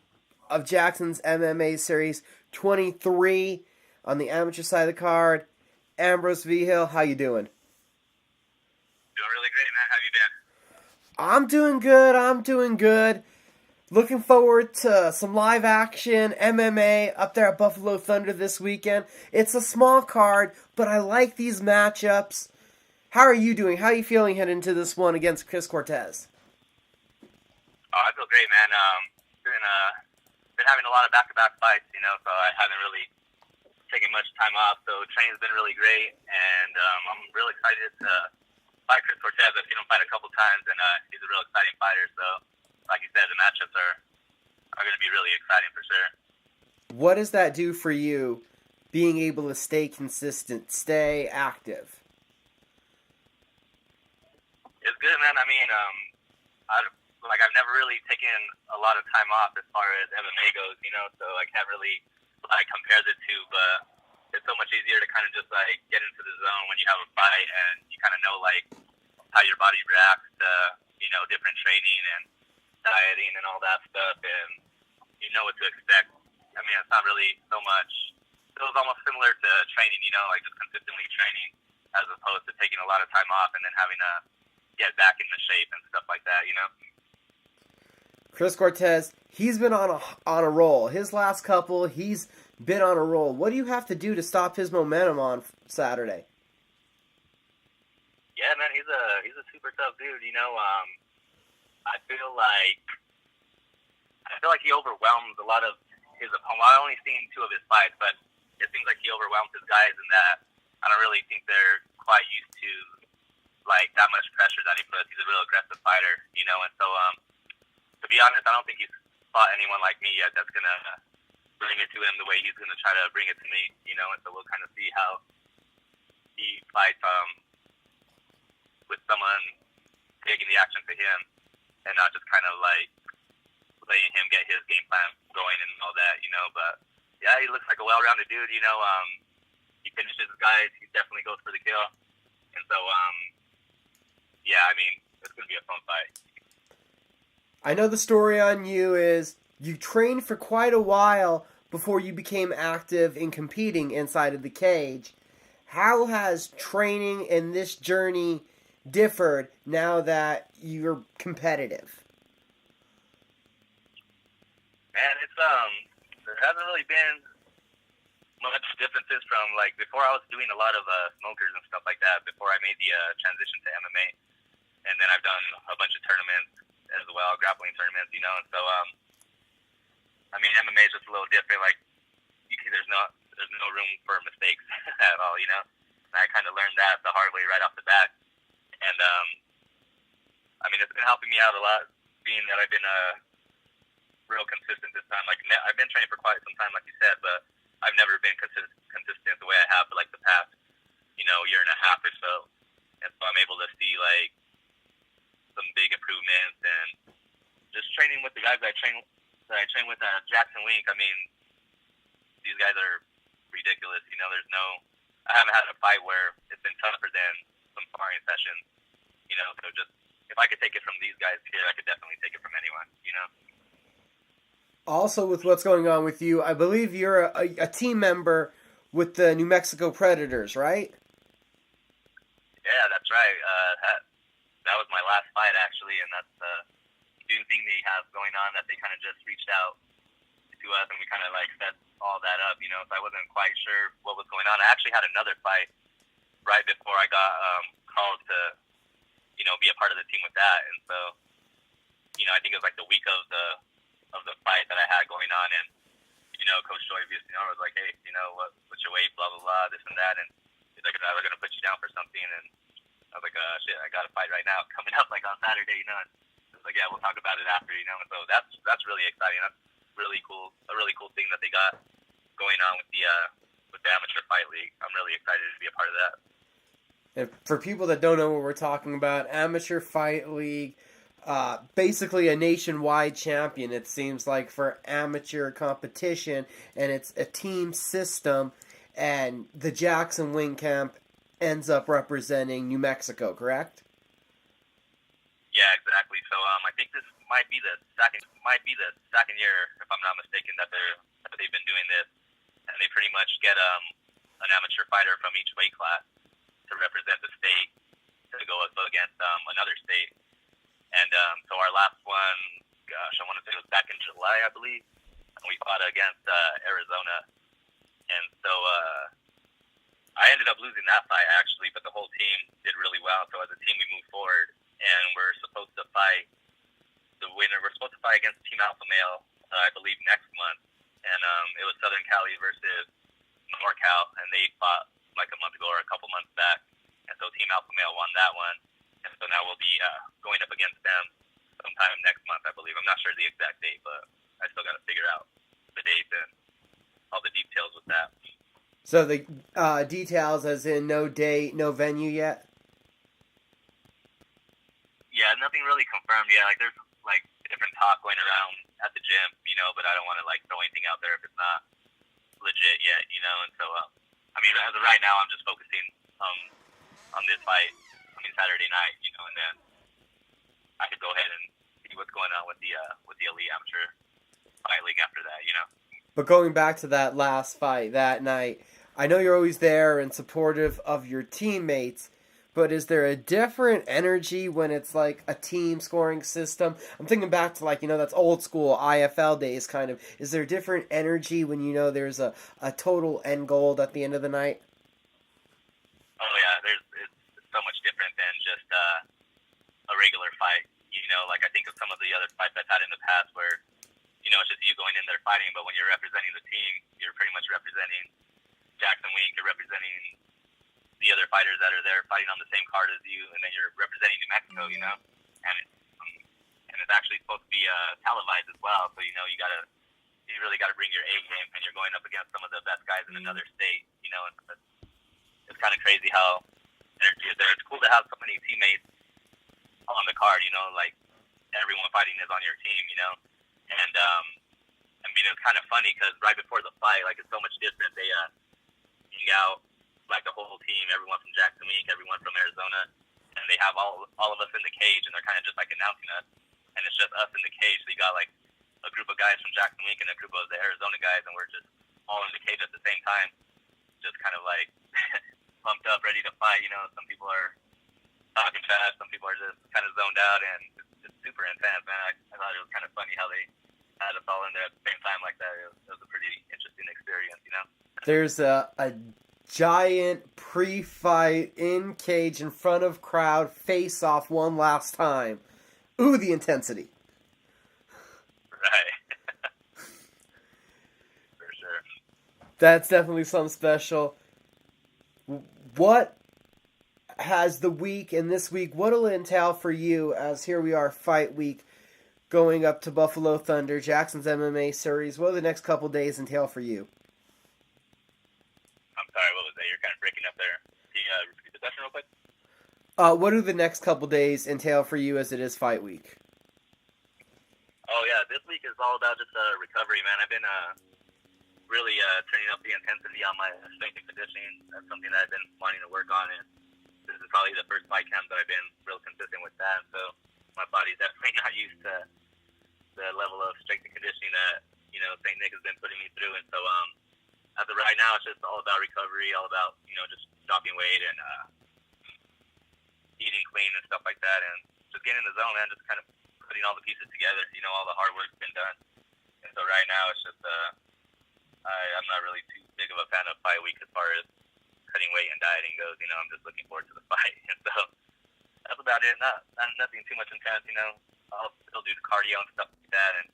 of Jackson's MMA Series 23 on the amateur side of the card, Ambrose Vigil. How you doing? Doing really great, man. How you been? I'm doing good. Looking forward to some live action MMA up there at Buffalo Thunder this weekend. It's a small card, but I like these matchups. How are you doing? How are you feeling heading into this one against Chris Cortez? Oh, I feel great, man. Been having a lot of back-to-back fights, so I haven't really taken much time off. So training's been really great, and I'm really excited to fight Chris Cortez. I've seen him fight a couple times, and he's a real exciting fighter. So, like you said, the matchups are going to be really exciting for sure. What does that do for you, being able to stay consistent, stay active? It's good, man. I mean, I've never really taken a lot of time off as far as MMA goes, so I can't really compare the two, but it's so much easier to kind of just get into the zone when you have a fight, and you kind of know how your body reacts to different training and dieting and all that stuff, and you know what to expect. I mean, it's not really so much. It was almost similar to training, just consistently training as opposed to taking a lot of time off and then having to get back into shape and stuff like that. Chris Cortez, he's been on a roll. His last couple, he's been on a roll. What do you have to do to stop his momentum on Saturday? Yeah, man, he's a super tough dude. I feel like he overwhelms a lot of his opponents. I've only seen two of his fights, but it seems like he overwhelms his guys in that I don't really think they're quite used to that much pressure that he puts. He's a real aggressive fighter, and so to be honest, I don't think he's fought anyone like me yet that's gonna bring it to him the way he's gonna try to bring it to me, and so we'll kind of see how he fights with someone taking the action to him and not just kind of letting him get his game plan going and all that, but yeah, he looks like a well-rounded dude, he finishes his guys, he definitely goes for the kill, and so yeah, I mean, it's gonna be a fun fight. I know the story on you is you trained for quite a while before you became active in competing inside of the cage. How has training and this journey differed now that you're competitive? Man, there hasn't really been much differences from before. I was doing a lot of smokers and stuff like that before I made the transition to MMA, and then I've done a bunch of tournaments as well, grappling tournaments, and so I mean, MMA is just a little different. There's no room for mistakes at all, And I kind of learned that the hard way right off the bat, and I mean, it's been helping me out a lot, being that I've been real consistent this time. I've I've been training for quite some time, like you said, but I've never been consistent the way I have for like the past, year and a half or so. And so I'm able to see like some big improvements, and just training with the guys that I train with at JacksonWink. I mean, these guys are ridiculous. I haven't had a fight where it's been tougher than some sparring sessions. So just if I could take it from these guys here, I could definitely take it from anyone. Also, with what's going on with you, I believe you're a team member with the New Mexico Predators, right? Yeah, that's right. That was my last fight, actually, and that's the new thing they have going on, that they kind of just reached out to us, and we kind of like set all that up, so I wasn't quite sure what was going on. I actually had another fight right before I got called to, be a part of the team with that, and so, I think it was like the week of the fight that I had going on, and, Coach Joy was like, hey, what's your weight, blah, blah, blah, this and that, and he's like, we're going to put you down for something, and I was like, shit, I got a fight right now coming up like on Saturday, and it's like, yeah, we'll talk about it after, and so that's really exciting. That's really cool, a really cool thing that they got going on with the Amateur Fight League. I'm really excited to be a part of that. And for people that don't know what we're talking about, Amateur Fight League, basically a nationwide champion, it seems like, for amateur competition, and it's a team system, and the JacksonWink camp ends up representing New Mexico, correct? Yeah, exactly. So I think this might be the second year, if I'm not mistaken, that they've been doing this, and they pretty much get an amateur fighter from each weight class to represent the state to go against another state. And so our last one, gosh, I want to say it was back in July, I believe, and we fought against Arizona. And so I ended up losing that fight, actually, but the whole team did really well. So as a team, we moved forward, and we're supposed to fight the winner. We're supposed to fight against Team Alpha Male, I believe, next month. And it was Southern Cali versus NorCal, and they fought like a month ago or a couple months back. And so Team Alpha Male won that one. And so now we'll be going up against them sometime next month, I believe. I'm not sure the exact date, but I still got to figure out the date and all the details with that. So the details as in no date, no venue yet? Yeah, nothing really confirmed yet. Like, there's like different talk going around at the gym, but I don't want to like throw anything out there if it's not legit yet, and so I mean, as of right now, I'm just focusing on this fight, Saturday night, and then I could go ahead and see what's going on with the Elite Amateur Fight League after that, But going back to that last fight that night, I know you're always there and supportive of your teammates, but is there a different energy when it's like a team scoring system? I'm thinking back to that's old school IFL days kind of. Is there a different energy when there's a total end goal at the end of the night? Oh yeah, it's so much different than just a regular fight. Like I think of some of the other fights I've had in the past where, it's just you going in there fighting, but when you're representing the team, you're pretty much representing JacksonWink, you're representing the other fighters that are there fighting on the same card as you, and then you're representing New Mexico, and it's actually supposed to be televised as well, so you really got to bring your A game, and you're going up against some of the best guys in another state, and it's kind of crazy how energy is there. It's cool to have so many teammates on the card, like everyone fighting is on your team, and I mean, it's kind of funny because right before the fight, like it's so much different. They hang out like the whole team, everyone from JacksonWink, everyone from Arizona, and they have all of us in the cage, and they're kind of just like announcing us, and it's just us in the cage. So you got like a group of guys from JacksonWink and a group of the Arizona guys, and we're just all in the cage at the same time, just kind of like pumped up, ready to fight. Some people are talking fast, some people are just kind of zoned out, and it's super intense, man. I thought it was kind of funny how they had us all in there at the same time like that. It was a pretty interesting experience, There's a giant pre-fight in cage in front of crowd face off one last time. Ooh, the intensity. Right. For sure. That's definitely something special. What has the week and this week, what will it entail for you as here we are, fight week? going up to Buffalo Thunder, Jackson's MMA series. What do the next couple days entail for you? I'm sorry, what was that? You're kind of breaking up there. Can you repeat the question real quick? What do the next couple days entail for you as it is fight week? Oh, yeah, this week is all about just recovery, man. I've been really turning up the intensity on my strength and conditioning. That's something that I've been wanting to work on, and this is probably the first fight camp that I've been real consistent with that. So my body's definitely not used to the level of strength and conditioning that, St. Nick has been putting me through. And so as of right now, it's just all about recovery, all about, just dropping weight and eating clean and stuff like that, and just getting in the zone, man, just kind of putting all the pieces together. All the hard work's been done. And so right now it's just I'm not really too big of a fan of fight week as far as cutting weight and dieting goes. I'm just looking forward to the fight. And so that's about it. Nothing too much intense. I'll still do the cardio and stuff like that and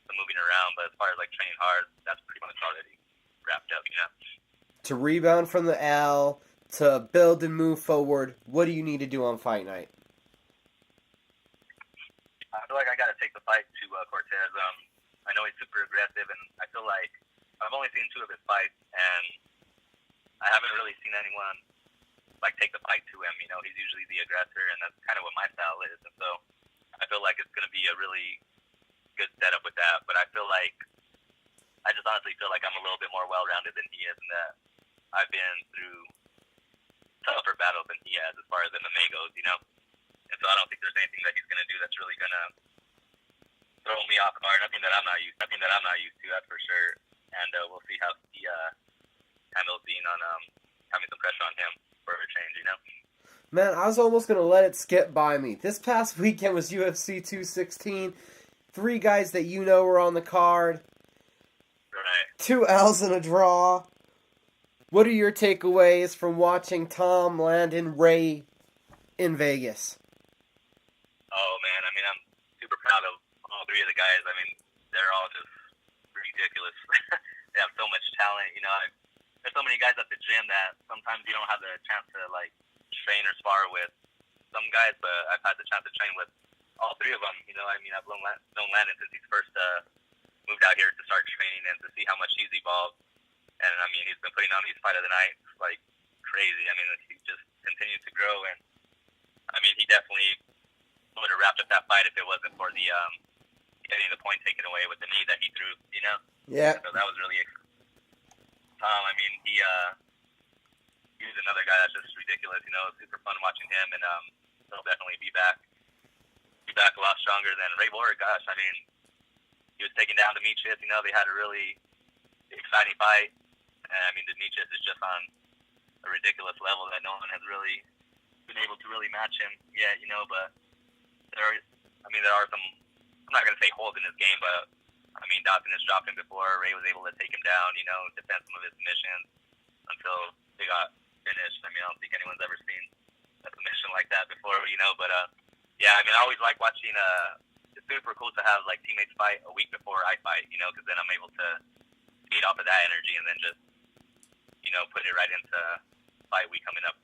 the moving around. But as far as like training hard, that's pretty much already wrapped up. To rebound from the L, to build and move forward, what do you need to do on fight night? I feel like I got to take the fight to Cortez. I know he's super aggressive, and I feel like I've only seen 2 of his fights, and I haven't really seen anyone take the fight to him. He's usually the aggressor, and that's kind of what my style is. And so I feel like it's going to be a really good setup with that. But I just honestly feel like I'm a little bit more well-rounded than he is, and that I've been through tougher battles than he has as far as MMA goes. And so I don't think there's anything that he's going to do that's really going to throw me off guard. Nothing that I'm not used to, that's for sure. And we'll see how he handles being on having some pressure on him for a change. Man, I was almost going to let it skip by me. This past weekend was UFC 216. 3 guys that were on the card. Right. 2 L's and a draw. What are your takeaways from watching Tom, Landon, Ray in Vegas? Oh, man, I'm super proud of all 3 of the guys. They're all just ridiculous. They have so much talent. There's so many guys at the gym that sometimes you don't have the chance to, train or spar with some guys, but I've had the chance to train with all 3 of them. I've known Landon since he's first moved out here to start training and to see how much he's evolved. And, he's been putting on these fight of the nights like crazy. He just continues to grow, and, he definitely would have wrapped up that fight if it wasn't for the getting the point taken away with the knee that he threw, Yeah. So that was really Tom, he's another guy that's just ridiculous, it's super fun watching him, and he'll definitely be back a lot stronger than Ray Borg. Gosh, he was taken down to Demetrius, they had a really exciting fight, and Demetrius is just on a ridiculous level that no one has really been able to really match him yet, but there are some, I'm not going to say holes in his game, but Dawson has dropped him before. Ray was able to take him down, defend some of his submissions until they got finished. I don't think anyone's ever seen a submission like that before, but yeah, I always like watching, it's super cool to have teammates fight a week before I fight, because then I'm able to feed off of that energy and then just, put it right into fight week coming up,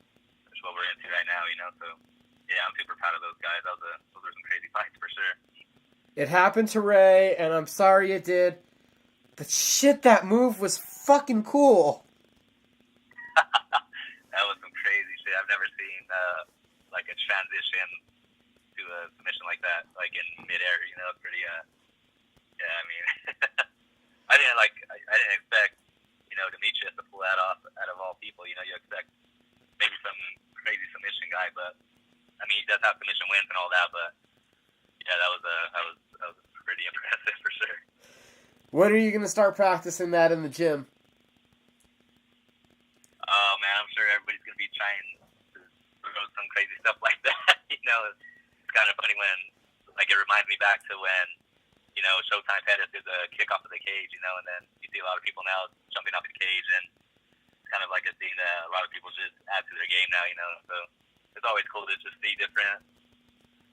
which is what we're into right now, so yeah, I'm super proud of those guys. Those were some crazy fights for sure. It happened to Ray, and I'm sorry it did. But shit, that move was fucking cool. That was some crazy shit. I've never seen a transition to a submission like that, in midair. It's pretty. Yeah, I didn't expect Demetrius to pull that off out of all people. You expect maybe some crazy submission guy, but he does have submission wins and all that, but. Yeah, that was pretty impressive for sure. When are you going to start practicing that in the gym? Oh, man, I'm sure everybody's going to be trying to throw some crazy stuff like that. It's kind of funny when, it reminds me back to when, Showtime had us do the kick off of the cage, and then you see a lot of people now jumping off the cage, and it's kind of like a scene that a lot of people just add to their game now, so it's always cool to just see different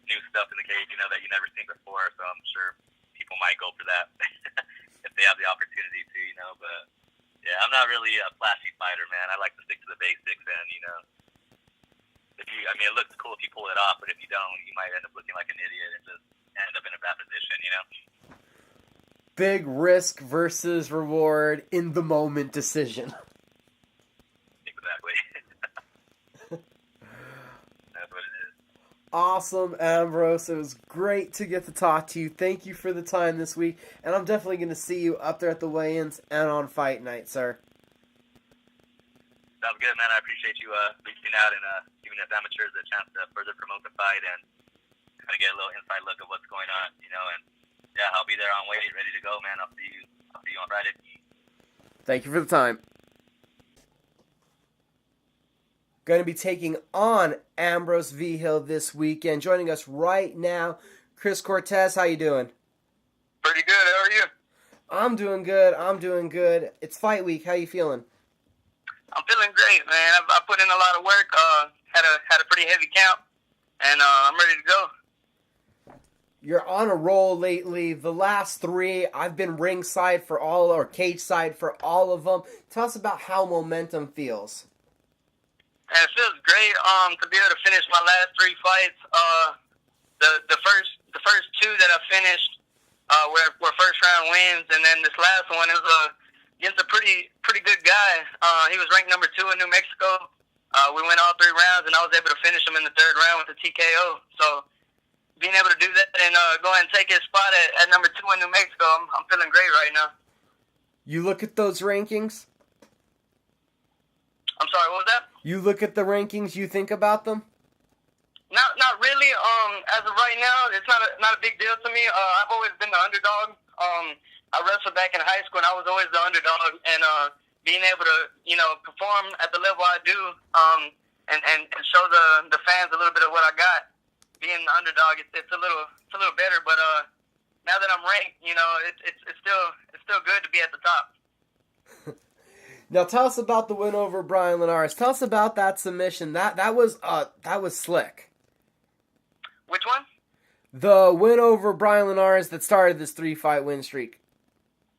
new stuff in the cage, that you never seen before. So I'm sure people might go for that if they have the opportunity to, But yeah, I'm not really a flashy fighter, man. I like to stick to the basics, and if you, it looks cool if you pull it off, but if you don't, you might end up looking like an idiot and just end up in a bad position, Big risk versus reward in the moment decision. Exactly. That's what it is. Awesome, Ambrose. It was great to get to talk to you. Thank you for the time this week, and I'm definitely going to see you up there at the weigh-ins and on fight night, sir. Sounds good, man. I appreciate you reaching out and giving us amateurs a chance to further promote the fight and kind of get a little inside look of what's going on, and yeah, I'll be there on weight, ready to go, man. I'll see you on Friday. Thank you for the time. Going to be taking on Ambrose Vigil this weekend. Joining us right now, Chris Cortez. How you doing? Pretty good. How are you? I'm doing good. It's fight week. How you feeling? I'm feeling great, man. I put in a lot of work. Had a pretty heavy camp, and I'm ready to go. You're on a roll lately. The last 3, I've been ringside for all, or cage side for all of them. Tell us about how momentum feels. And it feels great to be able to finish my last 3 fights. The first 2 that I finished were first round wins, and then this last one is against a pretty good guy. He was ranked number 2 in New Mexico. We went all 3 rounds, and I was able to finish him in the 3rd round with a TKO. So being able to do that and go ahead and take his spot at number 2 in New Mexico, I'm feeling great right now. You look at those rankings? I'm sorry, what was that? You look at the rankings, you think about them? Not really. As of right now, it's not a big deal to me. I've always been the underdog. I wrestled back in high school, and I was always the underdog. And being able to, perform at the level I do, and show the fans a little bit of what I got, being the underdog, it's a little better. But now that I'm ranked, it's still good to be at the top. Now tell us about the win over Brian Linares. Tell us about that submission. That was slick. Which one? The win over Brian Linares that started this 3-fight win streak.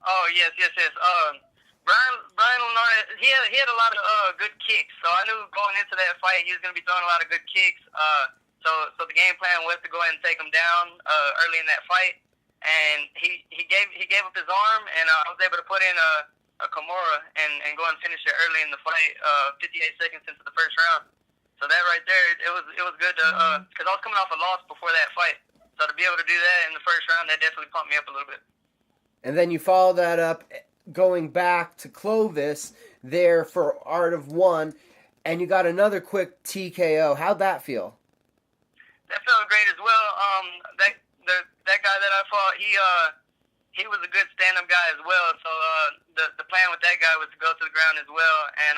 Oh yes. Brian Linares, he had a lot of good kicks. So I knew going into that fight he was going to be throwing a lot of good kicks. So the game plan was to go ahead and take him down early in that fight, and he gave up his arm, and I was able to put in a Kimura and go and finish it early in the fight, 58 seconds into the first round. So that right there, it was good to because I was coming off a loss before that fight. So to be able to do that in the first round, that definitely pumped me up a little bit. And then you follow that up going back to Clovis there for Art of One, and you got another quick TKO. How'd that feel? That felt great as well. That guy that I fought, he was a good stand-up guy as well. So the plan with that guy was to go to the ground as well, and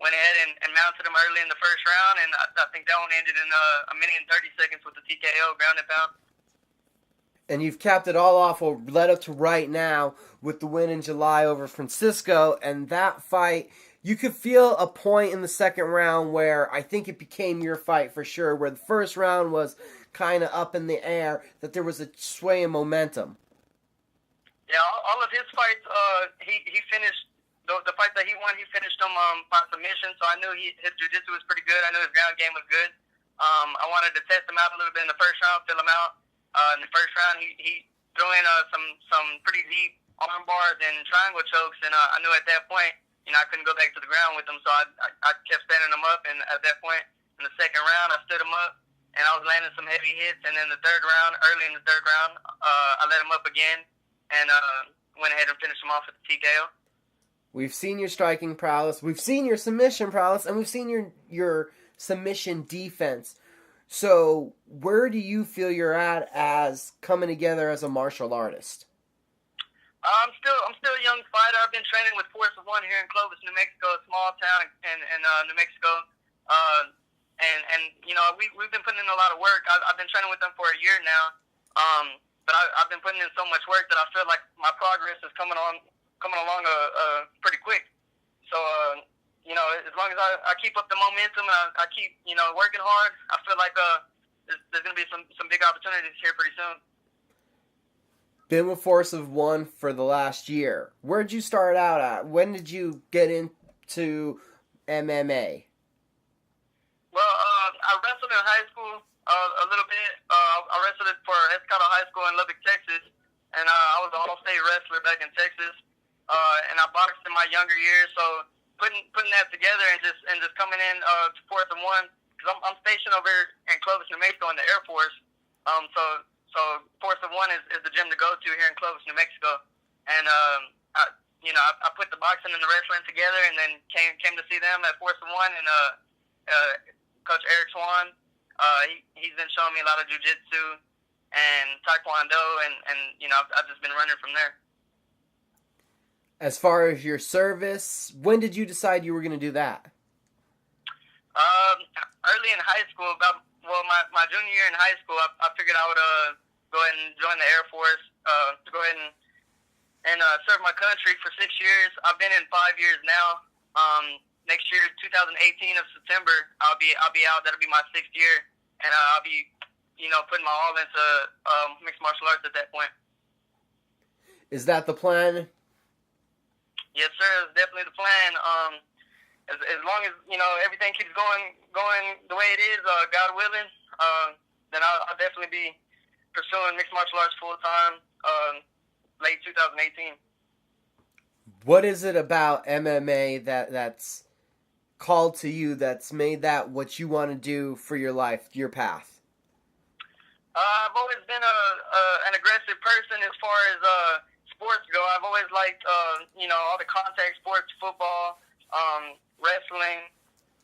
went ahead and mounted him early in the first round, and I think that one ended in a minute and 30 seconds with the TKO, ground and pound. And you've capped it all off, or led up to right now, with the win in July over Francisco, and that fight, you could feel a point in the second round where I think it became your fight for sure, where the first round was kind of up in the air, that there was a sway in momentum. Yeah, all of his fights, he finished, the fights that he won, he finished them by submission, so I knew his jiu-jitsu was pretty good. I knew his ground game was good. I wanted to test him out a little bit in the first round, fill him out. In the first round, he threw in some pretty deep arm bars and triangle chokes, and I knew at that point, I couldn't go back to the ground with him, so I kept standing him up, and at that point, in the second round, I stood him up, and I was landing some heavy hits, and then the third round, early in the third round, I let him up again, and went ahead and finished him off with the TKO. We've seen your striking prowess, we've seen your submission prowess, and we've seen your submission defense. So, where do you feel you're at as coming together as a martial artist? I'm still a young fighter. I've been training with Force of One here in Clovis, New Mexico, a small town in New Mexico. We've been putting in a lot of work. I've been training with them for a year now. But I've been putting in so much work that I feel like my progress is coming along pretty quick. So, as long as I keep up the momentum and I keep, working hard, I feel like there's going to be some big opportunities here pretty soon. Been with Force of One for the last year. Where'd you start out at? When did you get into MMA? Well, I wrestled in high school a little bit. I wrestled for Escala High School in Lubbock, Texas. and I was an all-state wrestler back in Texas, and I boxed in my younger years. So putting that together and just coming in to 4th and 1, because I'm stationed over in Clovis, New Mexico, in the Air Force. So 4th and 1 is the gym to go to here in Clovis, New Mexico, and I put the boxing and the wrestling together, and then came to see them at 4th and 1, and Coach Eric Swan, he's been showing me a lot of jiu-jitsu and taekwondo, and I've just been running from there. As far as your service, when did you decide you were going to do that? Early in high school, my junior year in high school, I figured I would go ahead and join the Air Force to go ahead and serve my country for 6 years. I've been in 5 years now. Next year, 2018 of September, I'll be out. That'll be my 6th year, and I'll be putting my all into mixed martial arts at that point. Is that the plan? Yes, sir. It's definitely the plan. As long as everything keeps going the way it is, God willing, then I'll definitely be pursuing mixed martial arts full time. Late 2018. What is it about MMA that's called to you, that's made that what you want to do for your life, your path? I've always been an aggressive person as far as sports go. I've always liked all the contact sports, football, wrestling,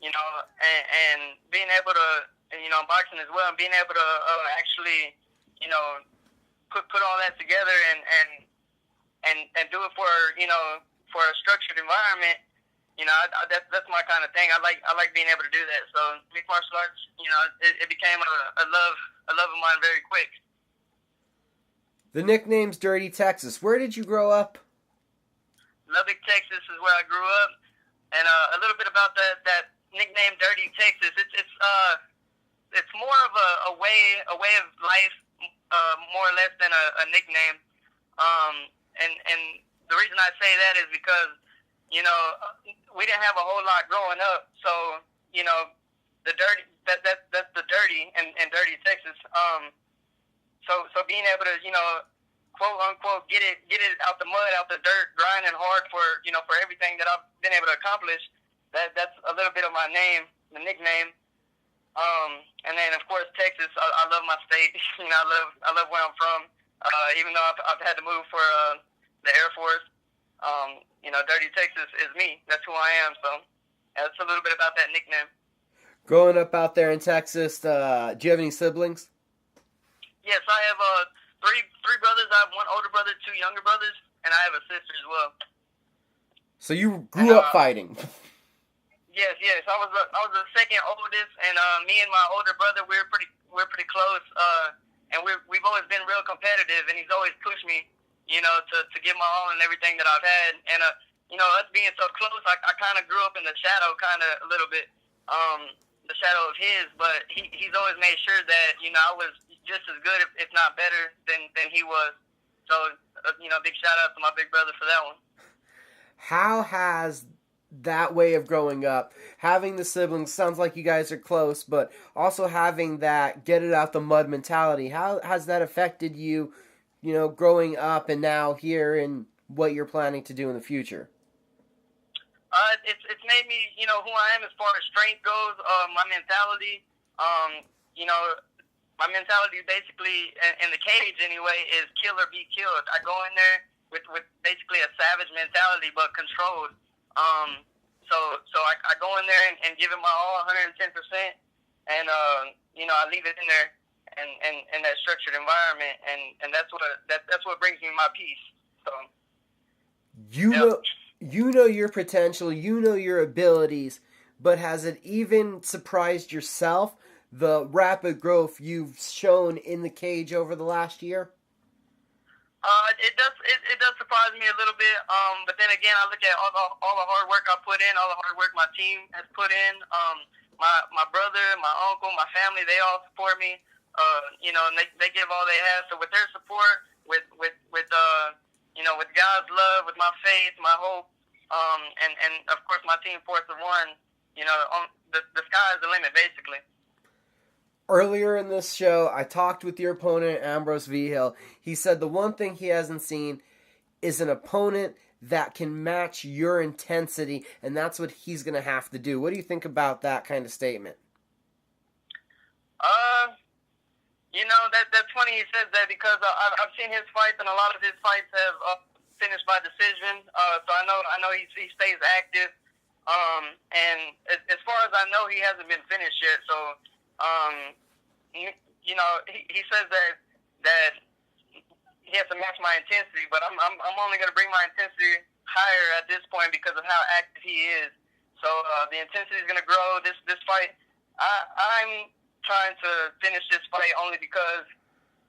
and being able to boxing as well, and being able to actually put all that together and do it for a structured environment. That's my kind of thing. I like being able to do that. So mixed martial arts, it became a love of mine very quick. The nickname's Dirty Texas. Where did you grow up? Lubbock, Texas is where I grew up, and a little bit about that nickname, Dirty Texas. It's more of a way of life, more or less than a nickname. And the reason I say that is because we didn't have a whole lot growing up, so the dirty that's the dirty and Dirty Texas. So being able to quote unquote get it out the mud, out the dirt, grinding hard for everything that I've been able to accomplish. That's a little bit of my name, the nickname. And then of course Texas. I love my state. I love where I'm from. Even though I've had to move for the Air Force, Dirty Texas is me. That's who I am. So that's a little bit about that nickname. Growing up out there in Texas, do you have any siblings? Yes, I have three brothers. I have one older brother, 2 younger brothers, and I have a sister as well. So you grew up fighting. Yes. I was the second oldest, and me and my older brother, we're pretty close. And we've always been real competitive, and he's always pushed me, to give my all and everything that I've had. And us being so close, I kind of grew up in the shadow, a little bit, the shadow of his. But he's always made sure that I was just as good, if not better, than he was. So big shout out to my big brother for that one. How has that way of growing up, having the siblings, sounds like you guys are close, but also having that get it out the mud mentality, how has that affected you, growing up and now here and what you're planning to do in the future? It's made me, who I am as far as strength goes. My mentality, my mentality basically in the cage anyway is kill or be killed. I go in there with basically a savage mentality, but controlled. So I go in there and give it my all, 110%, and I leave it in there and that structured environment, and that's what brings me my peace. So you know your potential, your abilities, but has it even surprised yourself the rapid growth you've shown in the cage over the last year? It does surprise me a little bit, but then again, I look at all the hard work I put in, all the hard work my team has put in. My brother, my uncle, my family, they all support me. And they give all they have. So with their support, with God's love, with my faith, my hope, and of course my team, 4th and 1, the sky is the limit, basically. Earlier in this show, I talked with your opponent, Ambrose Vigil. He said the one thing he hasn't seen is an opponent that can match your intensity, and that's what he's going to have to do. What do you think about that kind of statement? That's funny he says that because I've seen his fights, and a lot of his fights have finished by decision. So I know he stays active. And as far as I know, he hasn't been finished yet. So, he says that he has to match my intensity, but I'm only going to bring my intensity higher at this point because of how active he is. So the intensity is going to grow. This fight, I'm trying to finish this fight only because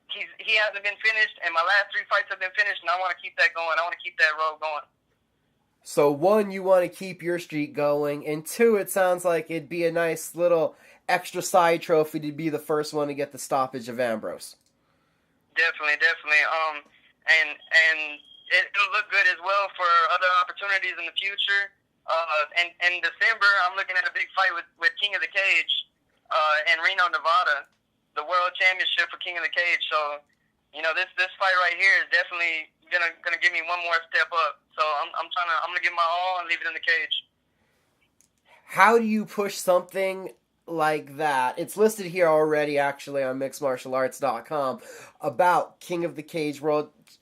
he hasn't been finished, and my last 3 fights have been finished, and I want to keep that going. I want to keep that road going. So 1, you want to keep your streak going, and 2, it sounds like it'd be a nice little extra side trophy to be the first one to get the stoppage of Ambrose. Definitely. And it'll look good as well for other opportunities in the future. And in December, I'm looking at a big fight with King of the Cage in Reno, Nevada, the World Championship for King of the Cage. So, this fight right here is definitely gonna give me one more step up. So I'm gonna give my all and leave it in the cage. How do you push something like that? It's listed here already, actually, on mixedmartialarts.com about King of the Cage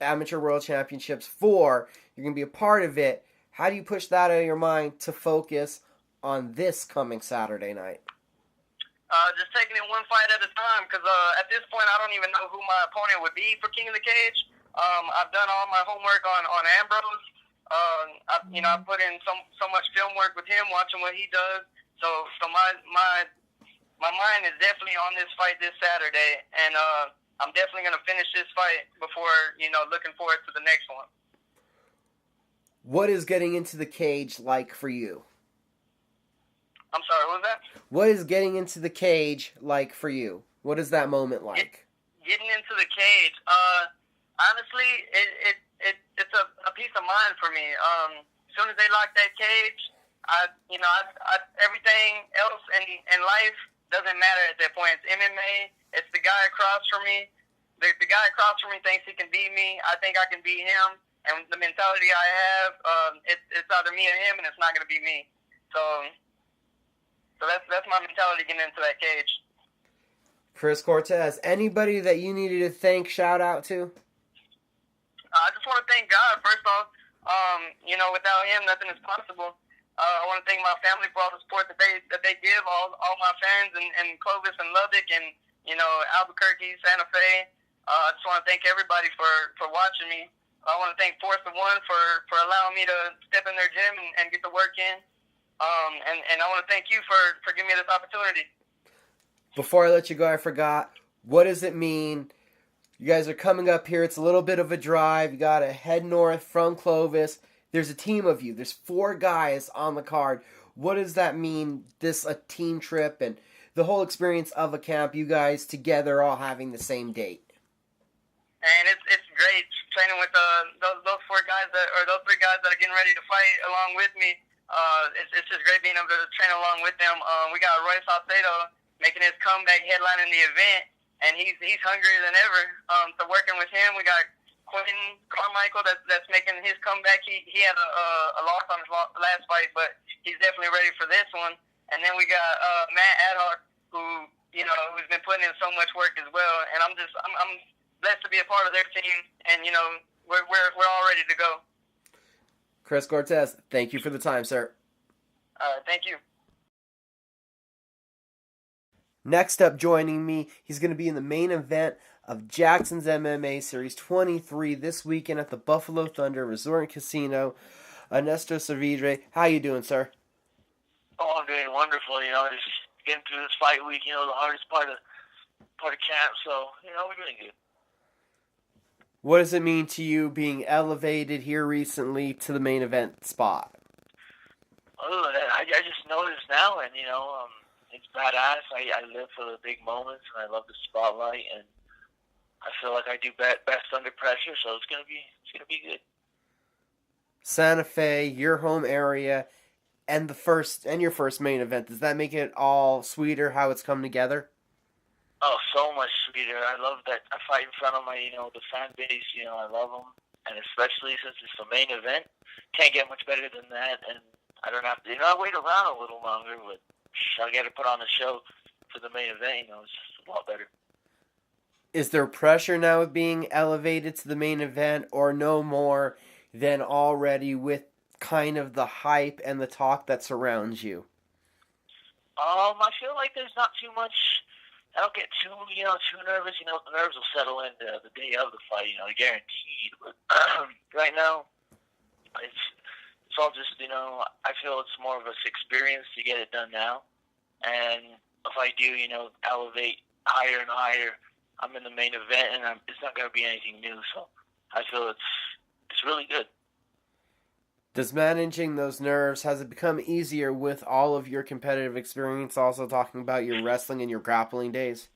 Amateur World Championships 4. You're gonna be a part of it. How do you push that out of your mind to focus on this coming Saturday night? Just taking it one fight at a time, because at this point I don't even know who my opponent would be for King of the Cage. I've done all my homework on Ambrose. I put in so much film work with him, watching what he does. So my mind is definitely on this fight this Saturday, and I'm definitely going to finish this fight before looking forward to the next one. What is getting into the cage like for you? I'm sorry, what was that? What is getting into the cage like for you? What is that moment like? Getting into the cage, honestly, it's a peace of mind for me. As soon as they lock that cage, everything else in life doesn't matter at that point. It's MMA. It's the guy across from me. The guy across from me thinks he can beat me. I think I can beat him. And the mentality I have, it's either me or him, and it's not going to be me. So that's my mentality getting into that cage. Chris Cortez, anybody that you needed to thank, shout out to? I just want to thank God, first off. Without him, nothing is possible. I want to thank my family for all the support that they give, all my fans in Clovis and Lubbock and, Albuquerque, Santa Fe. I just want to thank everybody for watching me. I want to thank Force of One for allowing me to step in their gym and get the work in. And I want to thank you for giving me this opportunity. Before I let you go, I forgot. What does it mean? You guys are coming up here. It's a little bit of a drive. You got to head north from Clovis. There's a team of you. There's 4 guys on the card. What does that mean, a team trip and the whole experience of a camp, you guys together all having the same date? And it's great training with those 4 guys those 3 guys that are getting ready to fight along with me. It's just great being able to train along with them. We got Roy Salcedo making his comeback, headlining the event, and he's hungrier than ever. So working with him, we got Quentin Carmichael that's making his comeback. He had a loss on his last fight, but he's definitely ready for this one. And then we got Matt Adhart, who's been putting in so much work as well. And I'm blessed to be a part of their team, and we're all ready to go. Chris Cortez, thank you for the time, sir. Thank you. Next up, joining me, he's going to be in the main event of Jackson's MMA Series 23 this weekend at the Buffalo Thunder Resort and Casino. Ernesto Saldivez, how you doing, sir? Oh, I'm doing wonderful. Just getting through this fight week. The hardest part of camp. So, we're doing good. What does it mean to you being elevated here recently to the main event spot? Other than that, I just noticed now, and it's badass. I live for the big moments, and I love the spotlight, and I feel like I do best under pressure. So it's gonna be good. Santa Fe, your home area, and your first main event. Does that make it all sweeter how it's come together? Oh, so much sweeter. I love that I fight in front of my, the fan base. I love them, and especially since it's the main event, can't get much better than that. And I don't have to, I wait around a little longer, but I got to put on a show for the main event. It's just a lot better. Is there pressure now of being elevated to the main event, or no more than already with kind of the hype and the talk that surrounds you? I feel like there's not too much. I don't get too nervous. The nerves will settle in the day of the fight. Guaranteed. But right now, it's all just. I feel it's more of a experience to get it done now, and if I do, elevate higher and higher, I'm in the main event, and it's not going to be anything new. So I feel it's really good. Does managing those nerves, has it become easier with all of your competitive experience, also talking about your wrestling and your grappling days?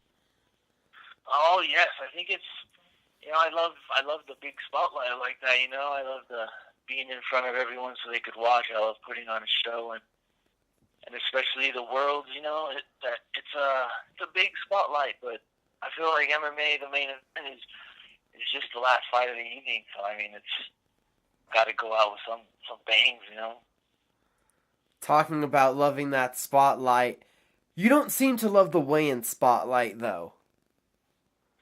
Oh, yes. I think it's, I love the big spotlight. I like that, I love the being in front of everyone so they could watch. I love putting on a show, and especially the world, it's a big spotlight, but I feel like MMA, the main event, is just the last fight of the evening. So, it's got to go out with some bangs, Talking about loving that spotlight, you don't seem to love the weigh-in spotlight, though.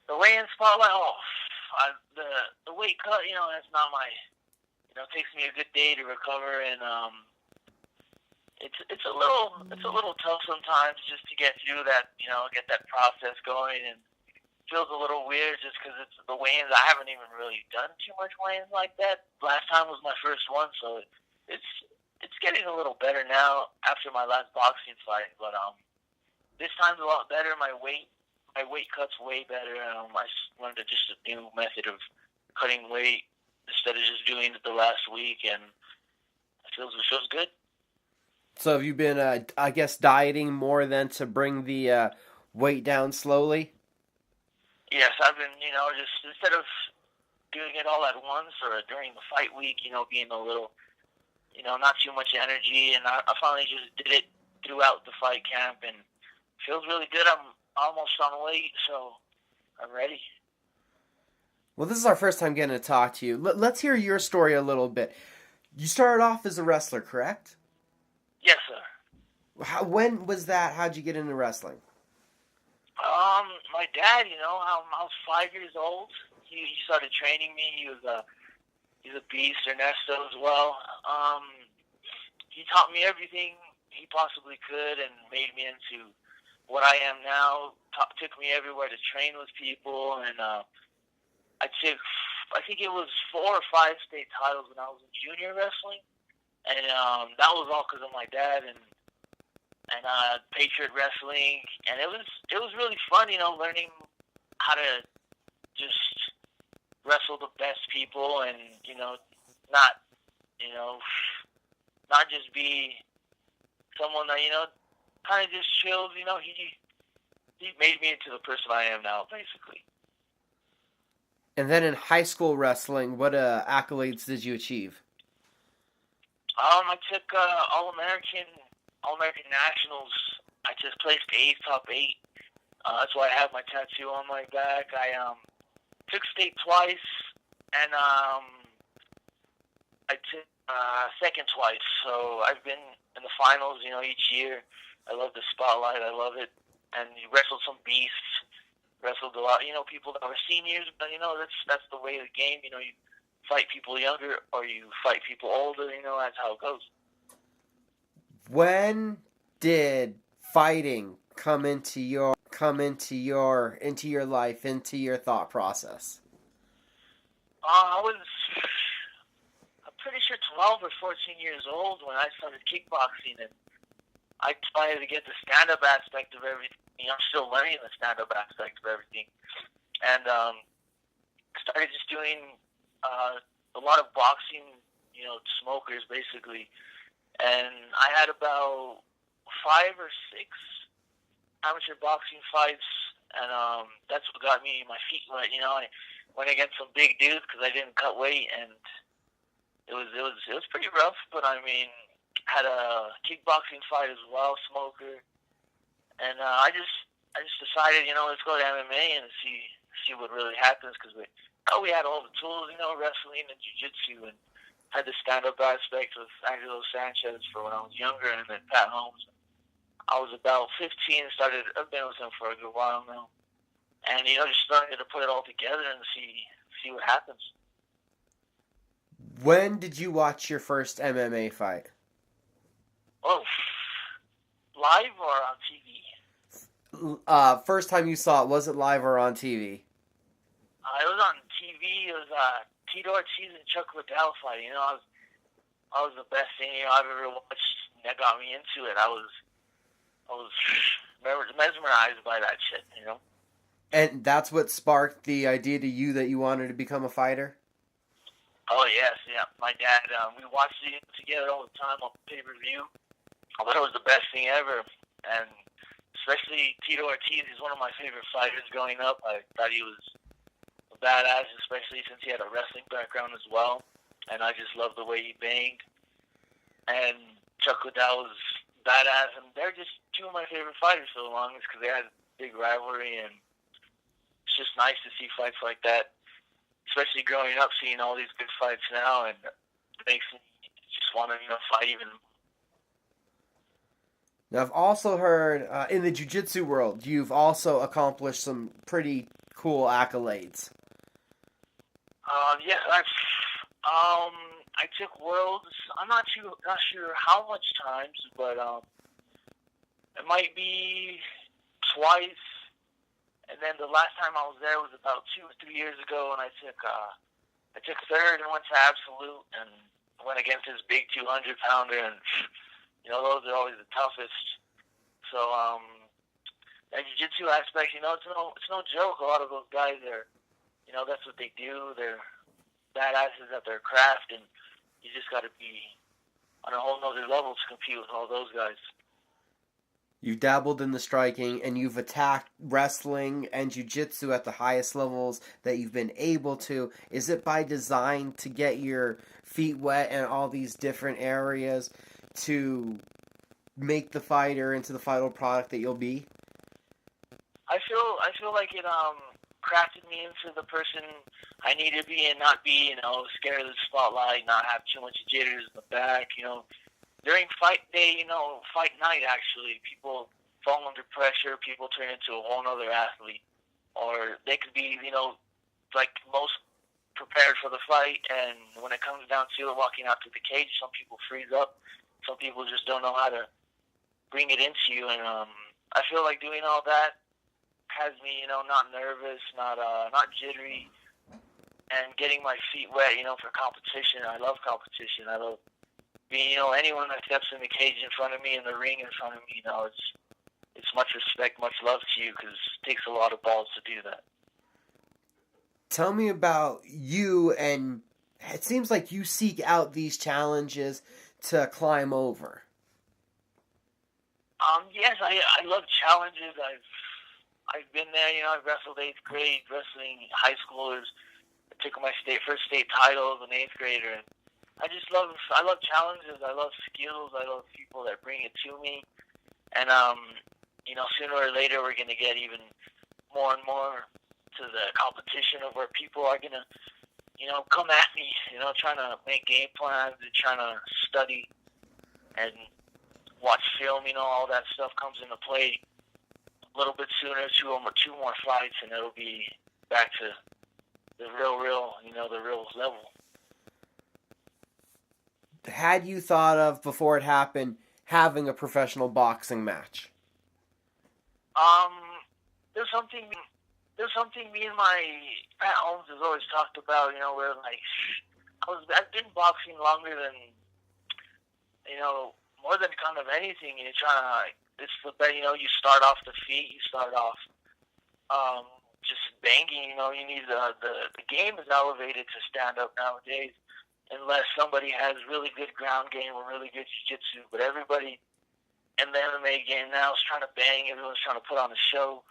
The weigh-in spotlight, the weight cut, that's not my, it takes me a good day to recover, and it's a little tough sometimes just to get through that, get that process going, and feels a little weird just because it's the weigh-ins. I haven't even really done too much weigh-ins like that. Last time was my first one, so it's getting a little better now after my last boxing fight. But this time's a lot better. My weight cut's way better. I learned just a new method of cutting weight instead of just doing it the last week, and it feels good. So have you been, I guess, dieting more than to bring the weight down slowly? Yes, I've been, just instead of doing it all at once or during the fight week, being a little, not too much energy. And I finally just did it throughout the fight camp, and it feels really good. I'm almost on weight, so I'm ready. Well, this is our first time getting to talk to you. Let's hear your story a little bit. You started off as a wrestler, correct? Yes, sir. When was that? How'd you get into wrestling? My dad, I was 5 years old. He started training me. He's a beast, Ernesto as well. He taught me everything he possibly could and made me into what I am now. Took me everywhere to train with people, and I think it was 4 or 5 state titles when I was in junior wrestling, and that was all because of my dad and Patriot Wrestling, and it was really fun, learning how to just wrestle the best people, and not just be someone that kind of just chills. He made me into the person I am now, basically. And then in high school wrestling, what accolades did you achieve? I took All-American Nationals. I just placed 8th, top 8. That's why I have my tattoo on my back. I took state twice, and I took second twice. So I've been in the finals, each year. I love the spotlight. I love it. And you wrestled some beasts. Wrestled a lot, people that were seniors. But that's the way of the game. You fight people younger or you fight people older. That's how it goes. When did fighting come into your life, into your thought process? I'm pretty sure 12 or 14 years old when I started kickboxing, and I tried to get the stand-up aspect of everything. I'm still learning the stand-up aspect of everything, and started just doing a lot of boxing, smokers basically. And I had about 5 or 6 amateur boxing fights, and that's what got me my feet wet. I went against some big dudes because I didn't cut weight, and it was pretty rough. But had a kickboxing fight as well, smoker, and I just I just decided, let's go to MMA and see what really happens, because we had all the tools, wrestling and jiu-jitsu, and had the stand-up aspect with Angelo Sanchez for when I was younger, and then Pat Holmes. I was about 15, I've been with him for a good while now, and, just started to put it all together and see what happens. When did you watch your first MMA fight? Oh, live or on TV? First time you saw it, was it live or on TV? It was on TV. It was Tito Ortiz and Chuck Liddell fighting. I was the best thing I've ever watched. That got me into it. I was mesmerized by that shit. And that's what sparked the idea to you that you wanted to become a fighter? Oh yes, yeah. My dad, we watched it together all the time on pay-per-view. I thought it was the best thing ever, and especially Tito Ortiz. He's one of my favorite fighters growing up. I thought he was a badass, especially since he had a wrestling background as well. And I just loved the way he banged. And Chuck Liddell was badass, and they're just two of my favorite fighters for the longest, because they had a big rivalry, and it's just nice to see fights like that, especially growing up, seeing all these good fights now, and it makes me just want to, fight even. Now, I've also heard, in the jiu-jitsu world, you've also accomplished some pretty cool accolades. Yes, I took worlds. I'm not sure how much times, but it might be twice. And then the last time I was there was about 2 or 3 years ago, and I took third and went to absolute, and went against this big 200-pounder, and those are always the toughest. So that jiu-jitsu aspect, it's no joke. A lot of those guys are, that's what they do. They're badasses at their craft, and you just got to be on a whole nother level to compete with all those guys. You've dabbled in the striking, and you've attacked wrestling and jiu-jitsu at the highest levels that you've been able to. Is it by design to get your feet wet in all these different areas to make the fighter into the final product that you'll be? I feel like it crafted me into the person I need to be, and not be, scared of the spotlight, not have too much jitters in the back, During fight day, fight night, actually, people fall under pressure, people turn into a whole other athlete. Or they could be, like most prepared for the fight, and when it comes down to it, walking out to the cage, some people freeze up, some people just don't know how to bring it into you, and I feel like doing all that has me, not nervous, not jittery, and getting my feet wet, for competition. I love competition. I love being, anyone that steps in the cage in front of me, in the ring in front of me, it's much respect, much love to you, because it takes a lot of balls to do that. Tell me about you, and it seems like you seek out these challenges to climb over. Yes, I love challenges. I've been there, I've wrestled 8th grade, wrestling high schoolers. I took my first state title as an 8th grader, and I love challenges. I love skills. I love people that bring it to me. And, sooner or later we're going to get even more and more to the competition of where people are going to, come at me, trying to make game plans and trying to study and watch film, all that stuff comes into play a little bit sooner, two more fights, and it'll be back to the real, the real level. Had you thought of, before it happened, having a professional boxing match? There's something me and my Pat Holmes has always talked about, where I've been boxing longer than, more than kind of anything. You're trying to, it's the best, you start off the feet, you start off, just banging, you need the game is elevated to stand up nowadays, unless somebody has really good ground game or really good jiu-jitsu. But everybody in the MMA game now is trying to bang. Everyone's trying to put on a show.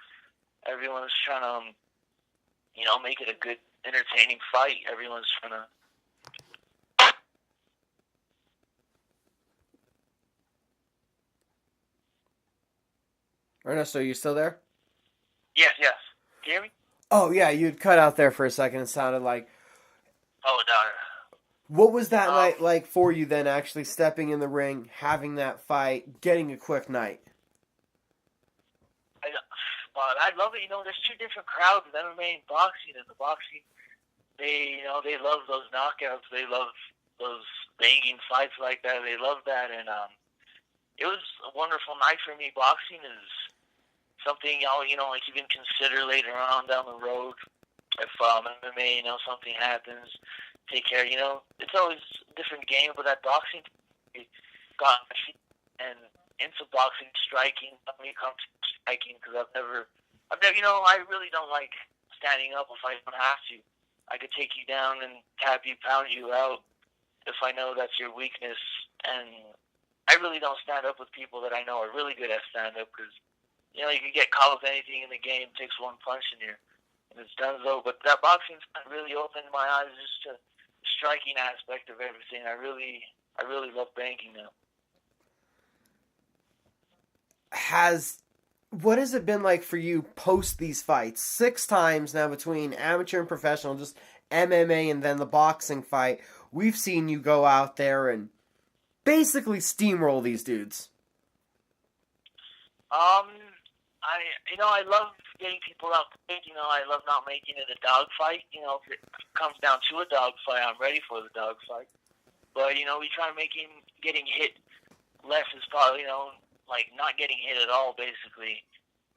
Everyone's trying to, make it a good, entertaining fight. Everyone's trying to... Ernesto, are you still there? Yes. Can you hear me? Oh, yeah, you'd cut out there for a second. It sounded like... Oh, no. What was that night like for you then, actually stepping in the ring, having that fight, getting a quick night? I love it. There's two different crowds of MMA and boxing. And the boxing, they love those knockouts. They love those banging fights like that. They love that. And it was a wonderful night for me. Boxing is something I'll even consider later on down the road. If MMA, something happens, take care. It's always a different game, but that boxing got my feet and into boxing, striking. Let me come to striking because I've never, I really don't like standing up if I don't have to. I could take you down and tap you, pound you out if I know that's your weakness. And I really don't stand up with people that I know are really good at stand up because, you can get caught with anything in the game. It takes one punch and it's done though. But that boxing's really opened my eyes just to the striking aspect of everything. I really love banking now. What has it been like for you post these fights? 6 times now between amateur and professional, just MMA and then the boxing fight. We've seen you go out there and basically steamroll these dudes. I love getting people out quick. I love not making it a dogfight. If it comes down to a dogfight, I'm ready for the dogfight. But, we try to make getting hit less is probably, like not getting hit at all, basically,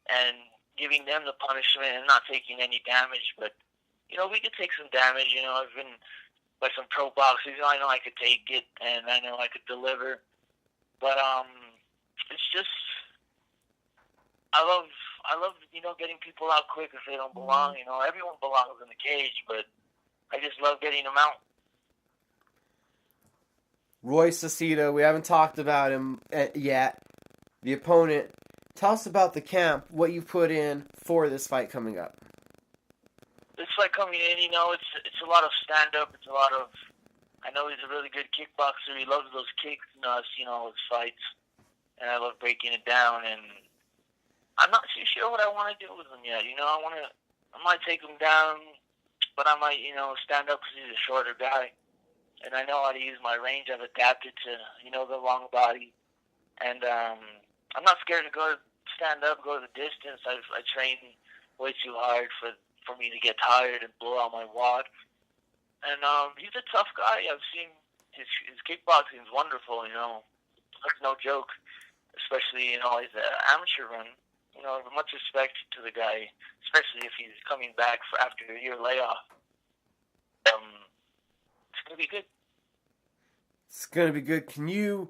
and giving them the punishment and not taking any damage. But, we could take some damage. I've been by some pro boxers. I know I could take it, and I know I could deliver. But it's just I love getting people out quick if they don't belong. Everyone belongs in the cage, but I just love getting them out. Roy Cicito, we haven't talked about him yet. The opponent. Tell us about the camp, what you put in for this fight coming up. This fight coming in, it's a lot of stand-up. It's a lot of, I know he's a really good kickboxer. He loves those kicks and his fights. And I love breaking it down. And I'm not too sure what I want to do with him yet. I might take him down, but I might, stand up because he's a shorter guy. And I know how to use my range. I've adapted to, the long body. And I'm not scared to stand up, go the distance. I train way too hard for me to get tired and blow out my wad. And he's a tough guy. I've seen his kickboxing is wonderful, That's no joke, especially, he's an amateur run. Much respect to the guy, especially if he's coming back after a year layoff. It's going to be good. It's going to be good. Can you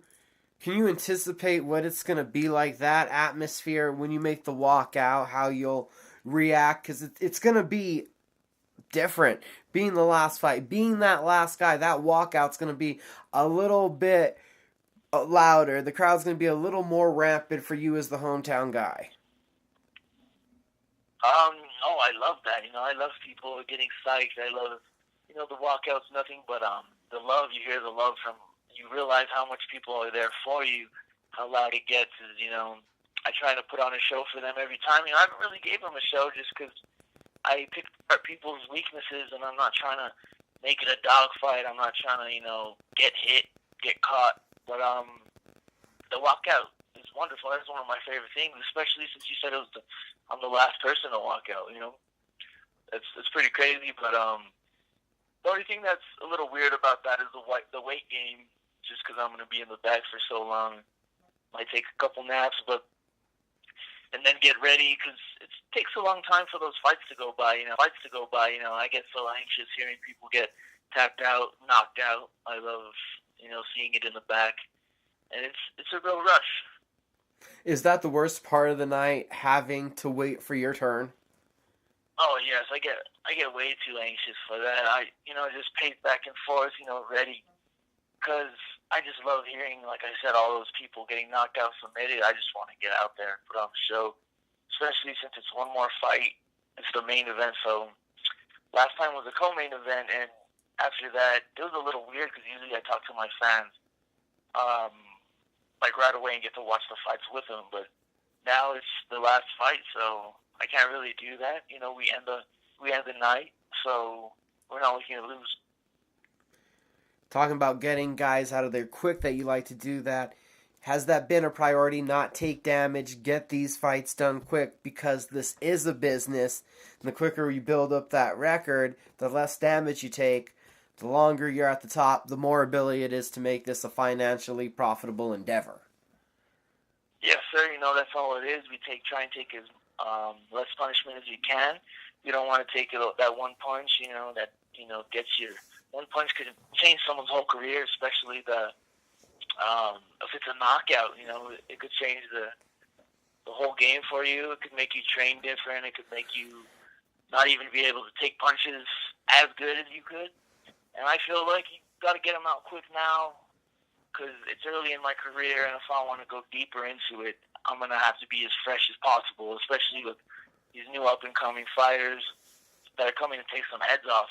anticipate what it's going to be like, that atmosphere when you make the walkout, how you'll react? Because it's going to be different. Being the last fight, being that last guy, that walkout's going to be a little bit louder. The crowd's going to be a little more rampant for you as the hometown guy. I love that. I love people getting psyched. I love, the walkout's nothing but the love. You hear the love from. You realize how much people are there for you, how loud it gets. Is I try to put on a show for them every time. I haven't really gave them a show just because I pick apart people's weaknesses, and I'm not trying to make it a dogfight. I'm not trying to get hit, get caught. But the walkout is wonderful. That's one of my favorite things, especially since you said I'm the last person to walk out. It's pretty crazy. But the only thing that's a little weird about that is the weight game. Just because I'm going to be in the back for so long, might take a couple naps, and then get ready because it takes a long time for those fights to go by. I get so anxious hearing people get tapped out, knocked out. I love seeing it in the back, and it's a real rush. Is that the worst part of the night, having to wait for your turn? Oh yes, I get way too anxious for that. I just pace back and forth, ready. Because I just love hearing, like I said, all those people getting knocked out, submitted. I just want to get out there and put on the show, especially since it's one more fight. It's the main event, so last time was a co-main event, and after that, it was a little weird because usually I talk to my fans, like right away and get to watch the fights with them, but now it's the last fight, so I can't really do that. You know, we end the night, so we're not looking to lose. Talking about getting guys out of there quick, that you like to do that. Has that been a priority? Not take damage, get these fights done quick, because this is a business. And the quicker you build up that record, the less damage you take, the longer you're at the top, the more ability it is to make this a financially profitable endeavor. Yes, sir. You know, that's all it is. We try and take as less punishment as we can. You don't want to take that one punch, that gets your one punch could change someone's whole career, especially if it's a knockout. It could change the whole game for you. It could make you train different. It could make you not even be able to take punches as good as you could. And I feel like you got to get them out quick now, because it's early in my career, and if I want to go deeper into it, I'm going to have to be as fresh as possible, especially with these new up-and-coming fighters that are coming to take some heads off.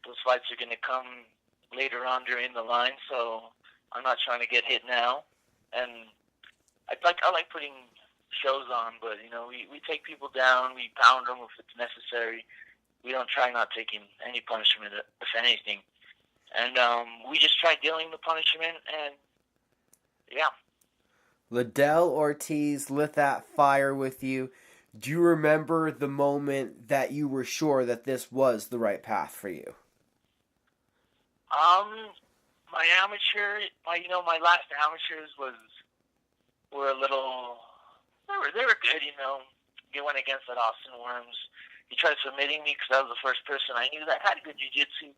Those fights are going to come later on during the line, so I'm not trying to get hit now. And I like putting shows on, but, we take people down, we pound them if it's necessary. We don't try not taking any punishment, if anything. And we just try dealing the punishment, and yeah. Liddell Ortiz lit that fire with you. Do you remember the moment that you were sure that this was the right path for you? My last amateurs were a little, they were good, They went against that Austin Worms. He tried submitting me because I was the first person I knew that had good jiu-jitsu.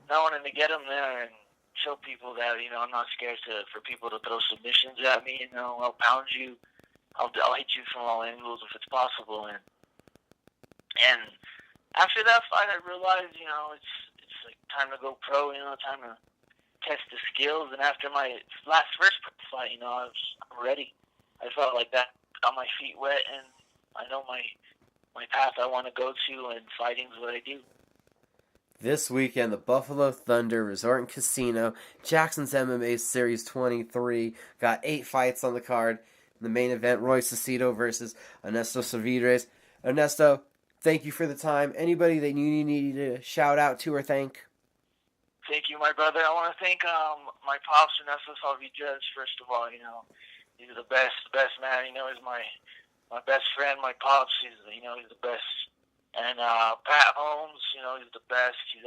I wanted to get him there and show people that, I'm not scared for people to throw submissions at me. I'll pound you. I'll hit you from all angles if it's possible. And after that fight, I realized, it's like time to go pro, time to test the skills. And after my first fight, I'm ready. I felt like that, got my feet wet, and I know my path I want to go to, and fighting's what I do. This weekend, the Buffalo Thunder Resort and Casino, Jackson's MMA Series 23, got 8 fights on the card. In the main event, Roy Cicito versus Ernesto Saldivez. Ernesto, thank you for the time. Anybody that you need to shout out to or thank? Thank you, my brother. I want to thank my pops, Ernesto Saldivez, first of all. He's the best man. He's my best friend, my pops. He's the best. And Pat Holmes, he's the best. He's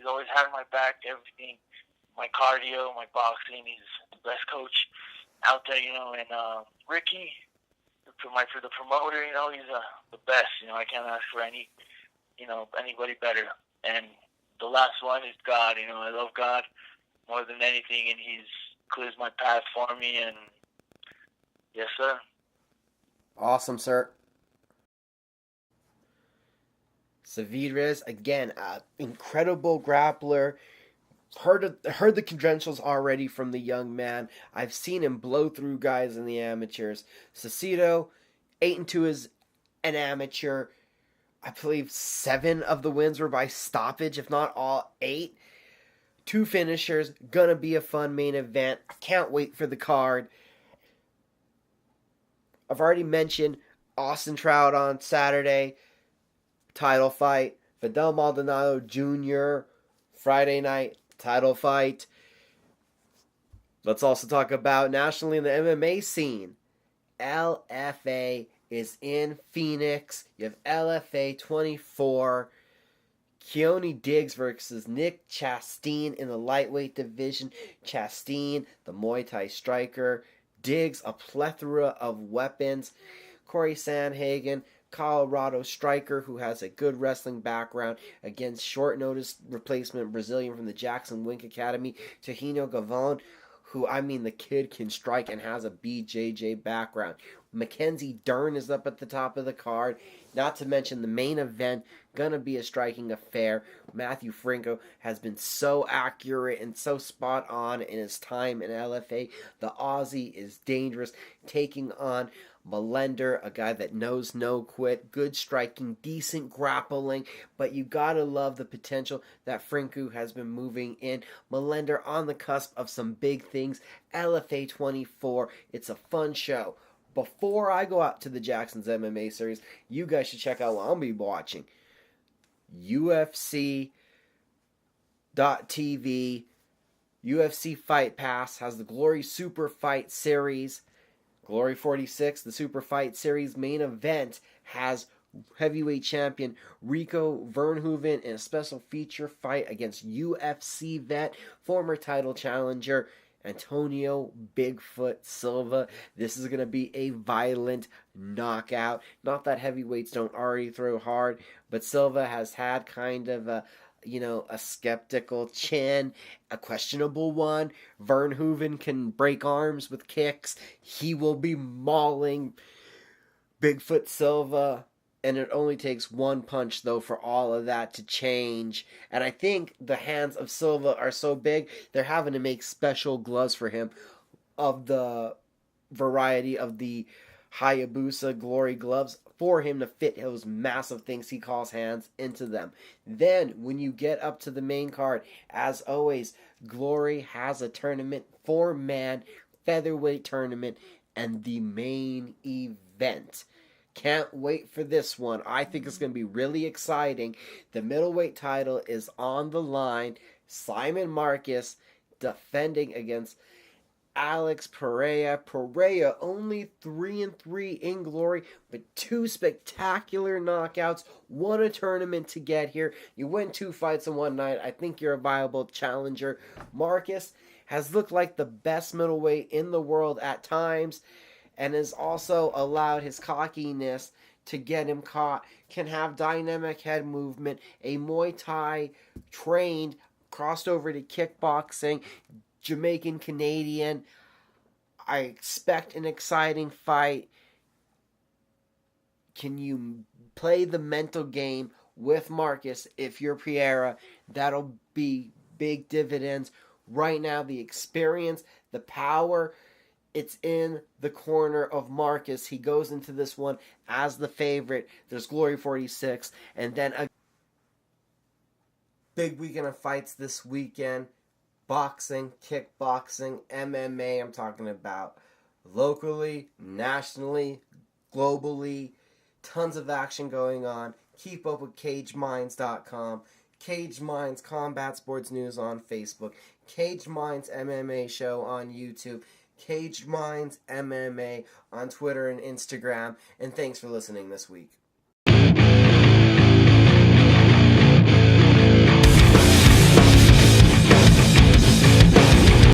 always had my back, everything. My cardio, my boxing. He's the best coach out there, And Ricky, for the promoter, he's the best. I can't ask for anybody better. And the last one is God. I love God more than anything, and He's clears my path for me. And yes, sir. Awesome, sir. Saldivez, again, incredible grappler. Heard the credentials already from the young man. I've seen him blow through guys in the amateurs. Cicito, 8-2 is an amateur. I believe 7 of the wins were by stoppage, if not all 8. 2 finishers. Gonna be a fun main event. I can't wait for the card. I've already mentioned Austin Trout on Saturday. Title fight. Fidel Maldonado Jr. Friday night. Title fight. Let's also talk about nationally in the MMA scene. LFA is in Phoenix. You have LFA 24. Keone Diggs versus Nick Chastain in the lightweight division. Chastain, the Muay Thai striker. Diggs, a plethora of weapons. Corey Sandhagen, Colorado striker who has a good wrestling background, against short notice replacement Brazilian from the JacksonWink Academy, Tahino Gavon, who, the kid can strike and has a BJJ background. Mackenzie Dern is up at the top of the card. Not to mention the main event, gonna be a striking affair. Matthew Franco has been so accurate and so spot on in his time in LFA. The Aussie is dangerous, taking on Melender, a guy that knows no quit, good striking, decent grappling, but you gotta love the potential that Franco has been moving in. Melender on the cusp of some big things. LFA 24, it's a fun show. before I go out to the Jackson's MMA series, you guys should check out what I'll be watching. UFC.TV, UFC Fight Pass has the Glory Super Fight Series. Glory 46, the Super Fight Series main event, has heavyweight champion Rico Verhoeven in a special feature fight against UFC vet, former title challenger Antonio Bigfoot Silva. This is going to be a violent knockout. Not that heavyweights don't already throw hard, but Silva has had kind of a skeptical chin, a questionable one. Verhoeven can break arms with kicks. He will be mauling Bigfoot Silva. And it only takes one punch, though, for all of that to change. And I think the hands of Silva are so big, they're having to make special gloves for him of the variety of the Hayabusa Glory gloves for him to fit those massive things he calls hands into them. Then, when you get up to the main card, as always, Glory has a tournament, 4-man featherweight tournament, and the main event. Can't wait for this one. I think it's going to be really exciting. The middleweight title is on the line. Simon Marcus defending against Alex Pereira. Pereira only 3-3 in Glory, but 2 spectacular knockouts. Won a tournament to get here. You win 2 fights in one night. I think you're a viable challenger. Marcus has looked like the best middleweight in the world at times, and has also allowed his cockiness to get him caught. Can have dynamic head movement. A Muay Thai trained, crossed over to kickboxing, Jamaican Canadian. I expect an exciting fight. Can you play the mental game with Marcus if you're Pereira? That'll be big dividends. Right now, the experience, the power, it's in the corner of Marcus. He goes into this one as the favorite. There's Glory 46. And then a big weekend of fights this weekend. Boxing, kickboxing, MMA. I'm talking about locally, nationally, globally. Tons of action going on. Keep up with CageMinds.com. Cage Minds Combat Sports News on Facebook. Cage Minds MMA Show on YouTube. Cage Minds MMA on Twitter and Instagram. And thanks for listening this week.